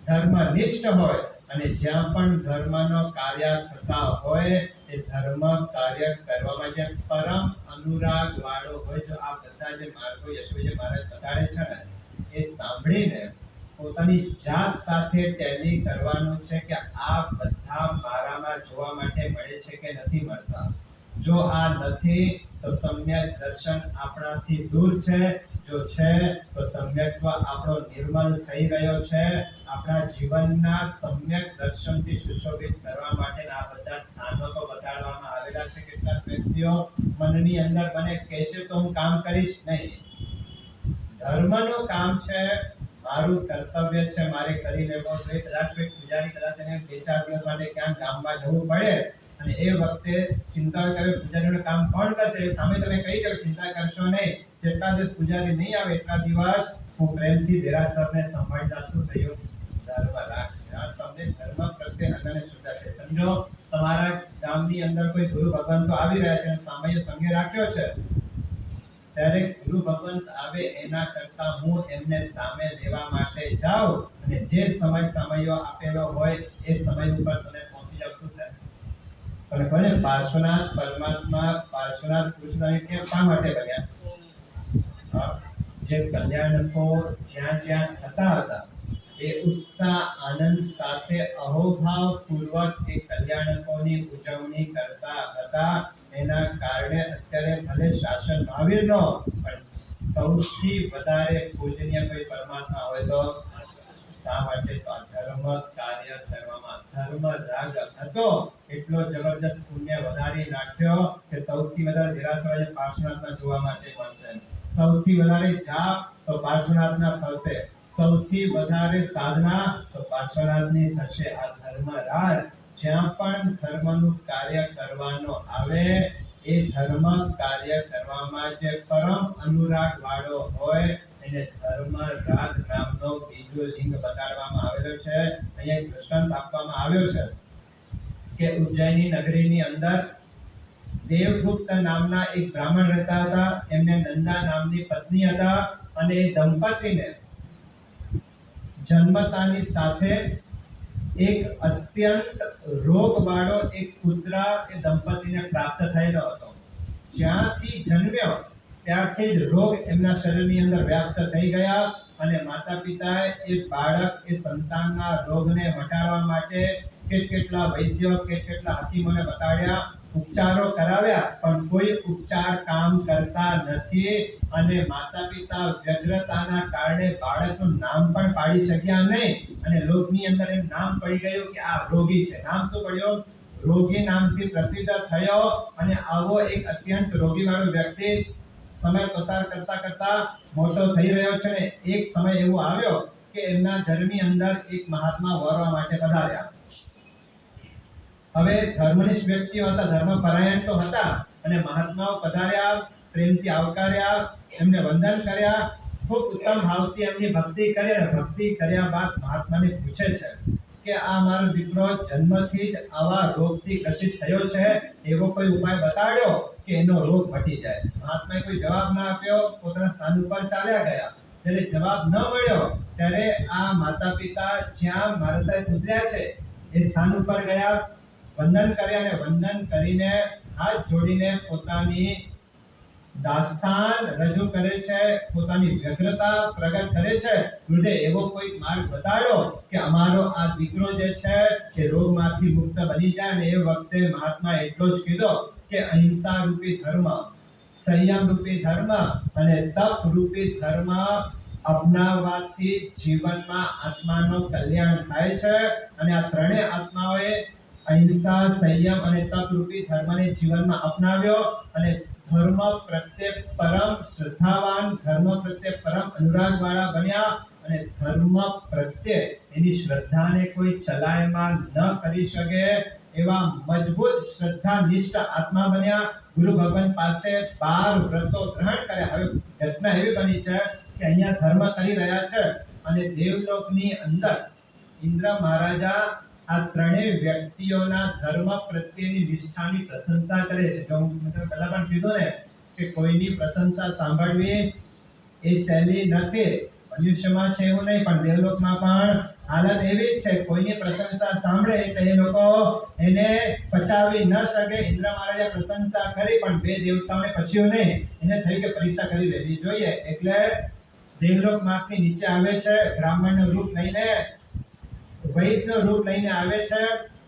ધર્મનિષ્ઠ હોય, અને જ્યાં પણ ધર્મનો કાર્ય થતા હોય એ ધર્મ કાર્ય કરવામાં જે પરમ અનુરાગ વાળો હોય. જો આ બધા જે માર્ગો યશોજી મહારાજ બતાડે છે ને એ સાંભળીને પોતાની જાત સાથે ટેલી કરવાનું છે કે આ બધા મારામાં જોવા માટે મળે છે કે નથી મળતા. જો આ નથી તો સમ્યક દર્શન આપણાથી દૂર છે, જો છે તો સમ્યક્ત્વ આપણો નિર્મલ થઈ રહ્યો છે. આપણા જીવનના સમ્યક દર્શનથી સુશોભિત કરવા માટે આ બધા સ્થાનો તો બતાડવામાં આવેલા છે. કેટલાક વ્યક્તિઓ મનની અંદર મને કહેશે તો હું કામ કરીશ નહીં. ધર્મનું કામ છે, મારું કર્તવ્ય છે, મારે કરી લેવો જોઈએ. કદાચ કોઈ પૂજારી કદાચ એને 2-4 દિવસ માટે ક્યાંક ગામમાં જવું પડે અને એ વખતે ચિંતા કરે પૂજારીનું કામ કોણ કરશે, સામે તમે કહી દો ચિંતા કરશો નહીં, જેટલા દિવસ પૂજારી નહીં આવે એટલા દિવસ હું પ્રેમથી દેરાસરને સંભાળતા. શું થયું? ધર્મ રાગ છે. આ તમને ધર્મ પ્રત્યે અનન્ય શ્રદ્ધા છે. સમજો તમારા ગામની અંદર કોઈ ગુરુ ભગવાન તો આવી રહ્યા છે, સામયિક સંઘે રાખ્યો છે, ત્યારે ગુરુ ભગવંત આવે એના કરતા હું એમને સામે લેવા માટે જાઉં અને જે સમય સમયો આપેલો હોય એ સમય ઉપર તમે પહોંચી જાવ. શું થાય? અને કોને પાર્શ્વનાથ પરમાત્મા પાર્શ્વનાથ કૃષ્ણને કેમ શા માટે બન્યા? જે કલ્યાણકો જ્યાં જ્યાં થતા હતા એ ઉત્સાહ આનંદ સાથે અહોભાવ પૂર્વક એ કલ્યાણકોની ઉજવણી કરતા હતા. એના કારણે અત્યારે ભલે શાસન મહાવીર નો, પણ સૌથી વધારે પૂજનીય કોઈ પરમાત્મા હોય તો શા માટે? તો ધર્મ કાર્ય કરવામાં ધર્મ રાગ હતો એટલો જબરદસ્ત પુણ્ય વધારી નાખ્યો કે સૌથી વધારે દેરાસર પાર્શ્વનાથના જોવા માટે મળશે, સૌથી વધારે જાપ તો પાર્શ્વનાથના થશે, સૌથી વધારે સાધના તો પાર્શ્વનાથની થશે. આ ધર્મ રાગ જ્યાં પણ ધર્મનું કાર્ય કરવાનો આવે એ ધર્મ કાર્ય કરવામાં જે પરમ અનુરાગ વાળો હોય એને ધર્મ રાગ નામનો બીજો લિંગ બતાડવામાં આવેલો છે. અહીંયા એક દ્રષ્ટાંત આપવામાં આવ્યો છે કે ઉજ્જૈની નગરીની અંદર દેવગુપ્ત નામના એક બ્રાહ્મણ રહેતા હતા. એમને નંદા નામની પત્ની હતા અને એ દંપતીને જન્મતાની સાથે એક અત્યંત રોગવાળો એક પુત્ર એ દંપતીને પ્રાપ્ત થયેલો હતો. જ્યાંથી જન્મ્યો ત્યારથી જ રોગ એમના શરીરની અંદર વ્યાપ્ત થઈ ગયા અને માતા પિતાએ એ બાળક એ સંતાનના રોગને મટાડવા માટે કેટલા વૈદ્યો કેટલા હકીમોને બતાડ્યા, ઉપચારો કરાવ્યા, પણ કોઈ ઉપચાર કામ કરતા નથી. અને માતા પિતા વ્યગ્રતાના કારણે બાળકનું નામ પણ પાડી શક્યા નહીં અને લોકની અંદર એમ નામ પડી ગયું કે આ રોગી છે. નામ શું પડ્યું? રોગી નામથી પ્રસિદ્ધ થયો. અને આવો એક અત્યંત રોગી વાળો વ્યક્તિ સમય પસાર કરતા કરતા મોટો થઈ રહ્યો છે ને એક સમય એવો આવ્યો કે એમના ઘરની અંદર એક મહાત્મા વરવા માટે પધાર્યા. હવે ધર્મનિષ્ઠ વ્યક્તિઓ હતા, ધર્મપરાયણ તો હતા, અને મહાત્માઓ પધાર્યા, પ્રેમથી આવકાર્યા, એમને વંદન કર્યા, ખૂબ ઉત્તમ ભાવથી એમની ભક્તિ કરી. ભક્તિ કર્યા બાદ મહાત્માને પૂછે છે કે આ મારો દીકરો જન્મથી જ આવા રોગથી ગ્રસિત થયો છે, એવો કોઈ ઉપાય બતાડ્યો કે એનો રોગ મટી જાય? મહાત્માએ કોઈ જવાબ ના આપ્યો, પોતાના સ્થાન ઉપર ચાલ્યા ગયા. જ્યારે જવાબ ન મળ્યો ત્યારે આ માતા પિતા જ્યાં મારા સાહેબ ઉતર્યા છે એ સ્થાન ઉપર ગયા, વંદન કર્યા અને વંદન કરીને હાથ જોડીને પોતાની દાસ્તાન રજૂ કરે છે, પોતાની વ્યગ્રતા પ્રગટ કરે છે. વૃદ્ધે એવો કોઈ માર્ગ બતાડ્યો કે અમારો આ દીકરો જે છે એ રોગમાંથી મુક્ત બની જાય. અને એ વખતે મહાત્મા એટલો જ કીધો કે અહિંસા રૂપી ધર્મ, સંયમ રૂપી ધર્મ અને તપ રૂપી ધર્મ અપનાવવાથી જીવનમાં આત્માનો કલ્યાણ થાય છે. અને આ ત્રણેય આત્માઓએ અહિંસા, સંયમ અને તપ રૂપી ધર્મને જીવનમાં અપનાવ્યો અને ધર્મ પ્રત્યે પરમ શ્રદ્ધાવાન, ધર્મ પ્રત્યે પરમ અનુરાગવાળા બન્યા અને ધર્મ પ્રત્યે એની શ્રદ્ધાને કોઈ ચલાયમાન ન કરી શકે એવા મજબૂત શ્રદ્ધાનિષ્ઠ આત્મા બન્યા. ગુરુ ભગવાન પાસે 12 વ્રતો ગ્રહણ કર્યા. હવે ઘટના એવી બની છે કે અહીંયા ધર્મ કરી રહ્યા છે અને દેવલોકની અંદર ઇન્દ્ર મહારાજા આ ત્રણેય વ્યક્તિઓના ધર્મ પ્રત્યેની નિષ્ઠાની પ્રશંસા કરે છે. જો મેં પહેલા પણ કીધું ને કે કોઈની પ્રશંસા સાંભળવી એ સહેલી નથી. મનુષ્યમાં છે એવું નહીં, પણ દેવલોકમાં પણ હાલત એવી જ છે. કોઈની પ્રશંસા સાંભળે એટલે એ લોકો એને પચાવી ન શકે. ઇન્દ્ર મહારાજે પ્રશંસા કરી પણ બે દેવતાઓને પચ્યું નહીં. એને થયું કે પરીક્ષા કરી લેવી જોઈએ. એટલે દેવલોકમાંથી નીચે આવે છે, બ્રાહ્મણનું રૂપ લઈને, વૈદનું રૂપ લઈને આવે છે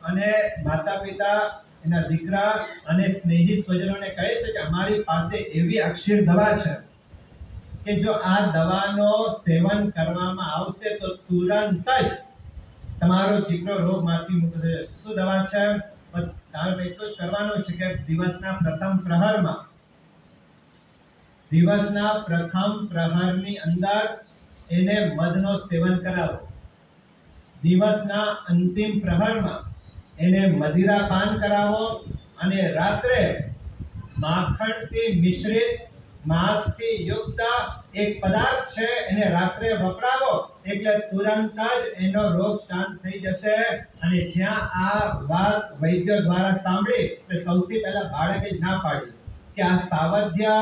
અને માતા પિતા, એના દીકરા અને સ્નેહી સ્વજનોને કહે છે કે અમારી પાસે એવી અક્ષીર દવા છે કે જો આ દવાનો સેવન કરવામાં આવશે તો તુરંત જ તમારો દીકરો રોગમાંથી મુક્ત થશે. શું દવા છે? બસ તારે એટલું જ કરવાનું છે કે દિવસના પ્રથમ પ્રહરની અંદર એને મધનો સેવન કરાવો. દિવસના અંતિમ પ્રહરમાં એને મદિરા પાન કરાવો અને રાત્રે માખણથી મિશ્રિત, માંસથી યુક્ત એક પદાર્થ છે એને રાત્રે વપરાવો એટલે તુરંત જ એનો રોગ શાંત થઈ જશે. અને જ્યાં આ વાત વૈદ્ય દ્વારા સાંભળી તો સૌથી પહેલા બાળકે જ ના પાડી કે આ સાવધ્ય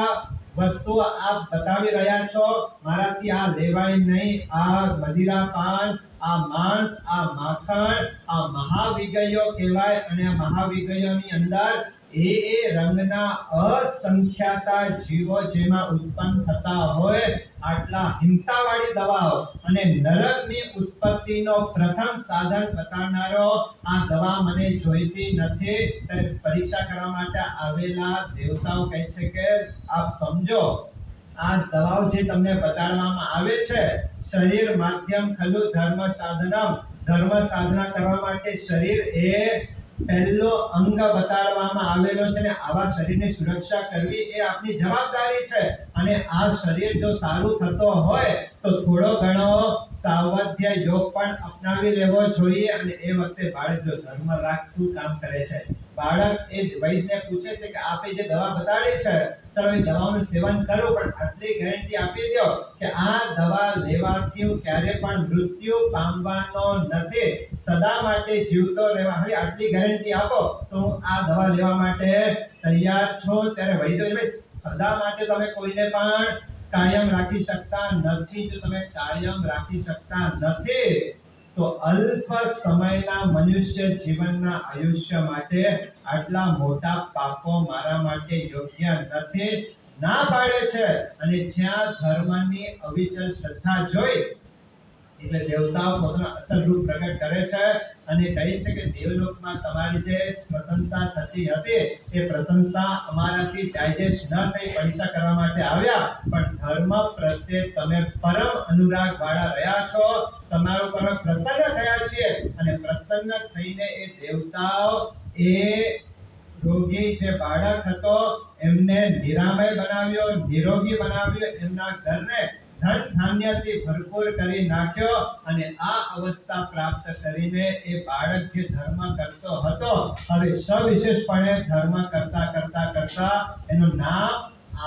વસ્તુ આપ બતાવી રહ્યા છો, મારાથી આ લેવાય નહીં. આ મદિરા પાન, આ માંસ, આ માખણ, આ મહાવિગયો કહેવાય. અને આ મહાવિગયોની અંદર એ રંગના અસંખ્યાતા જીવો જેમાં ઉત્પન્ન થતા હોય આટલા હિંસાવાળી દવાઓ અને નરકની ઉત્પત્તિનો પ્રથમ સાધન બતાવનારો આ દવા મને જોઈતી નથી. પરીક્ષા કરવા માટે આવેલા દેવતાઓ કહે છે કે આપ સમજો, આ દવાઓ જે તમને બતાડવામાં આવે છે, શરીર માધ્યમ ખલુ ધર્મ સાધનમ, ધર્મ સાધના કરવા માટે શરીર એ પહેલો અંગ બતાડવામાં આવેલો છે ને આવા શરીરની સુરક્ષા કરવી એ આપની જવાબદારી છે. અને આ શરીર જો સારું થતો હોય તો થોડો ઘણો સાવધ્ય યોગ પણ અપનાવી લેવો જોઈએ. અને એ વખતે બાળક જો ધર્મ રાખતું કામ કરે છે, બાળક એ વૈદ્યને પૂછે છે કે આપે જે દવા બતાડી છે ચલો એ દવાનું સેવન કરું, પણ આટલી ગેરંટી આપી દો કે આ દવા લેવાથી ક્યારે પણ મૃત્યુ પામવાનો નથી, સદા માટે જીવતો રહેવા. હવે આટલી ગેરંટી આપો તો હું આ દવા લેવા માટે તૈયાર છું. ત્યારે વૈદ્ય સદા માટે તમે કોઈને પણ કાયમ રાખી શકતા નથી. જો તમે કાયમ રાખી શકતા નથી તો અલ્પ સમયના મનુષ્ય જીવનના આયુષ્ય માટે આટલા મોટા પાપો મારા માટે યોગ્ય નથી, ના પાડે છે. અને જ્યાં ધર્મની અવિચલ શ્રદ્ધા જોઈ એટલે દેવતાઓ પોતાનું અસલ રૂપ પ્રગટ કરે છે અને કહે છે કે દેવલોકમાં તમારી જે પ્રશંસા થતી હતી એ પ્રશંસા અમારાથી ડાયજેસ્ટ ન થઈ, પરીક્ષા કરવા માટે આવ્યા, પણ ધર્મ પ્રત્યે તમે પરમ અનુરાગ વાળા રહ્યા છો, તમારા પર પ્રસન્ન થયા છીએ. અને પ્રસન્ન થઈને એ દેવતાઓ એ રોગી જે બાળક હતો એમને નિરામય બનાવ્યો, નિરોગી બનાવ્યો, એમના ઘરને ધન ધાન્યથી ભરપૂર કરી નાખ્યો. અને આ અવસ્થા પ્રાપ્ત કરીને એ બાળક જે ધર્મ કરતો હતો હવે સવિશેષપણે ધર્મ કરતા એનું નામ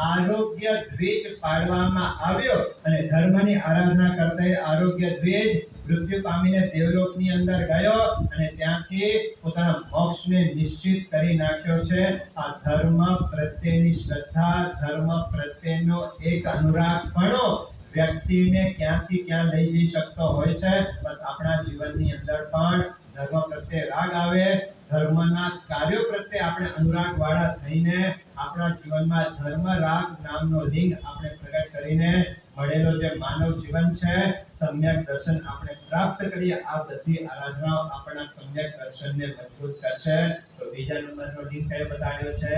આરોગ્ય દ્વિજ પાડવામાં આવ્યો. અને ધર્મની આરાધના કરતા આરોગ્ય દ્વિજ મૃત્યુ પામીને દેવલોકની અંદર ગયો અને ત્યાંથી પોતાના મોક્ષને નિશ્ચિત કરી નાખ્યો છે. આ ધર્મ પ્રત્યેની શ્રદ્ધા, ધર્મ પ્રત્યેનો એક અનુરાગપણો વ્યક્તિને ક્યાંથી ક્યાં લઈ જઈ શકતો હોય છે. બસ આપણા જીવનની અંદર પણ ધર્મ પ્રત્યે રાગ આવે, ધર્મના કાર્યો પ્રત્યે આપણે અનુરાગ વાળા થઈને આપણા જીવનમાં ધર્મ રાગ નામનો લિંગ આપણે પ્રગટ કરીને મળેલો જે માનવ જીવન છે, સમ્યક દર્શન આપણે પ્રાપ્ત કરીએ. આ બધી આરાધનાઓ આપણા સમ્યક દર્શનને મજબૂત કરશે. તો બીજા નંબરનો લિંગ કયો બતાવ્યો છે?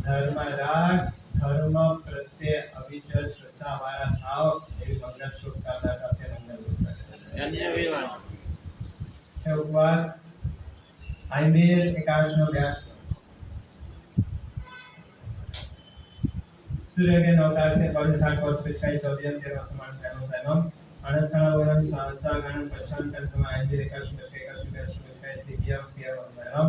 ધર્મ રાગ, ધર્મ પ્રત્યે અવિચલ શ્રદ્ધા વાળા થાવ એવી મંગળ શુભકામના સાથે મંગળ ઉપવાસ આઈમેલ એકાદશનો વ્યાસ सूर्य के नवकार से पवित्र साठ वर्ष पिछाई चौदियम तेरह समान सैनो सैनम अनंतरा वरम सहसा गणम पच्छन कंतम आयंदी रेखा सुमेशेका सुमेश सुमेशे दिव्यम पियम सैनम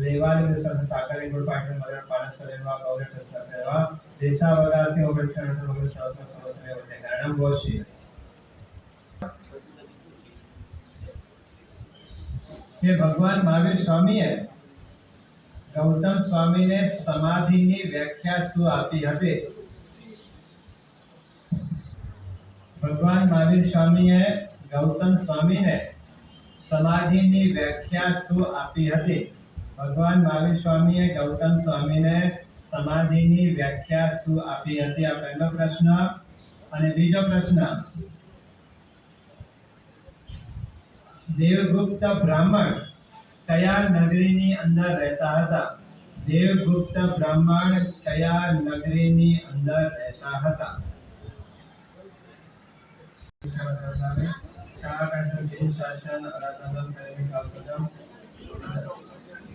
लेवाली दर्शन साकरे गुण पाठन मगर पारस लेवा गौरव सत्ता सेवा देशा वगा से ओबक्षण मगर सहसा समस्या होते कारणम बोशी ये भगवान महावीर स्वामी है गौतम स्वामी ने समाधिनी व्याख्या શું આપી હતી? भगवान महावीर स्वामीए गौतम स्वामी ने समाधिनी व्याख्या શું આપી હતી? भगवान महावीर स्वामीए गौतम स्वामी ने समाधिनी व्याख्या શું આપી હતી? આ પહેલો પ્રશ્ન. અને બીજો પ્રશ્ન, દેવગુપ્ત બ્રાહ્મણ કયા નગરીની અંદર રહેતા હતા? દેવગુપ્ત બ્રાહ્મણ કયા નગરીની અંદર રહેતા હતા? शासन शासन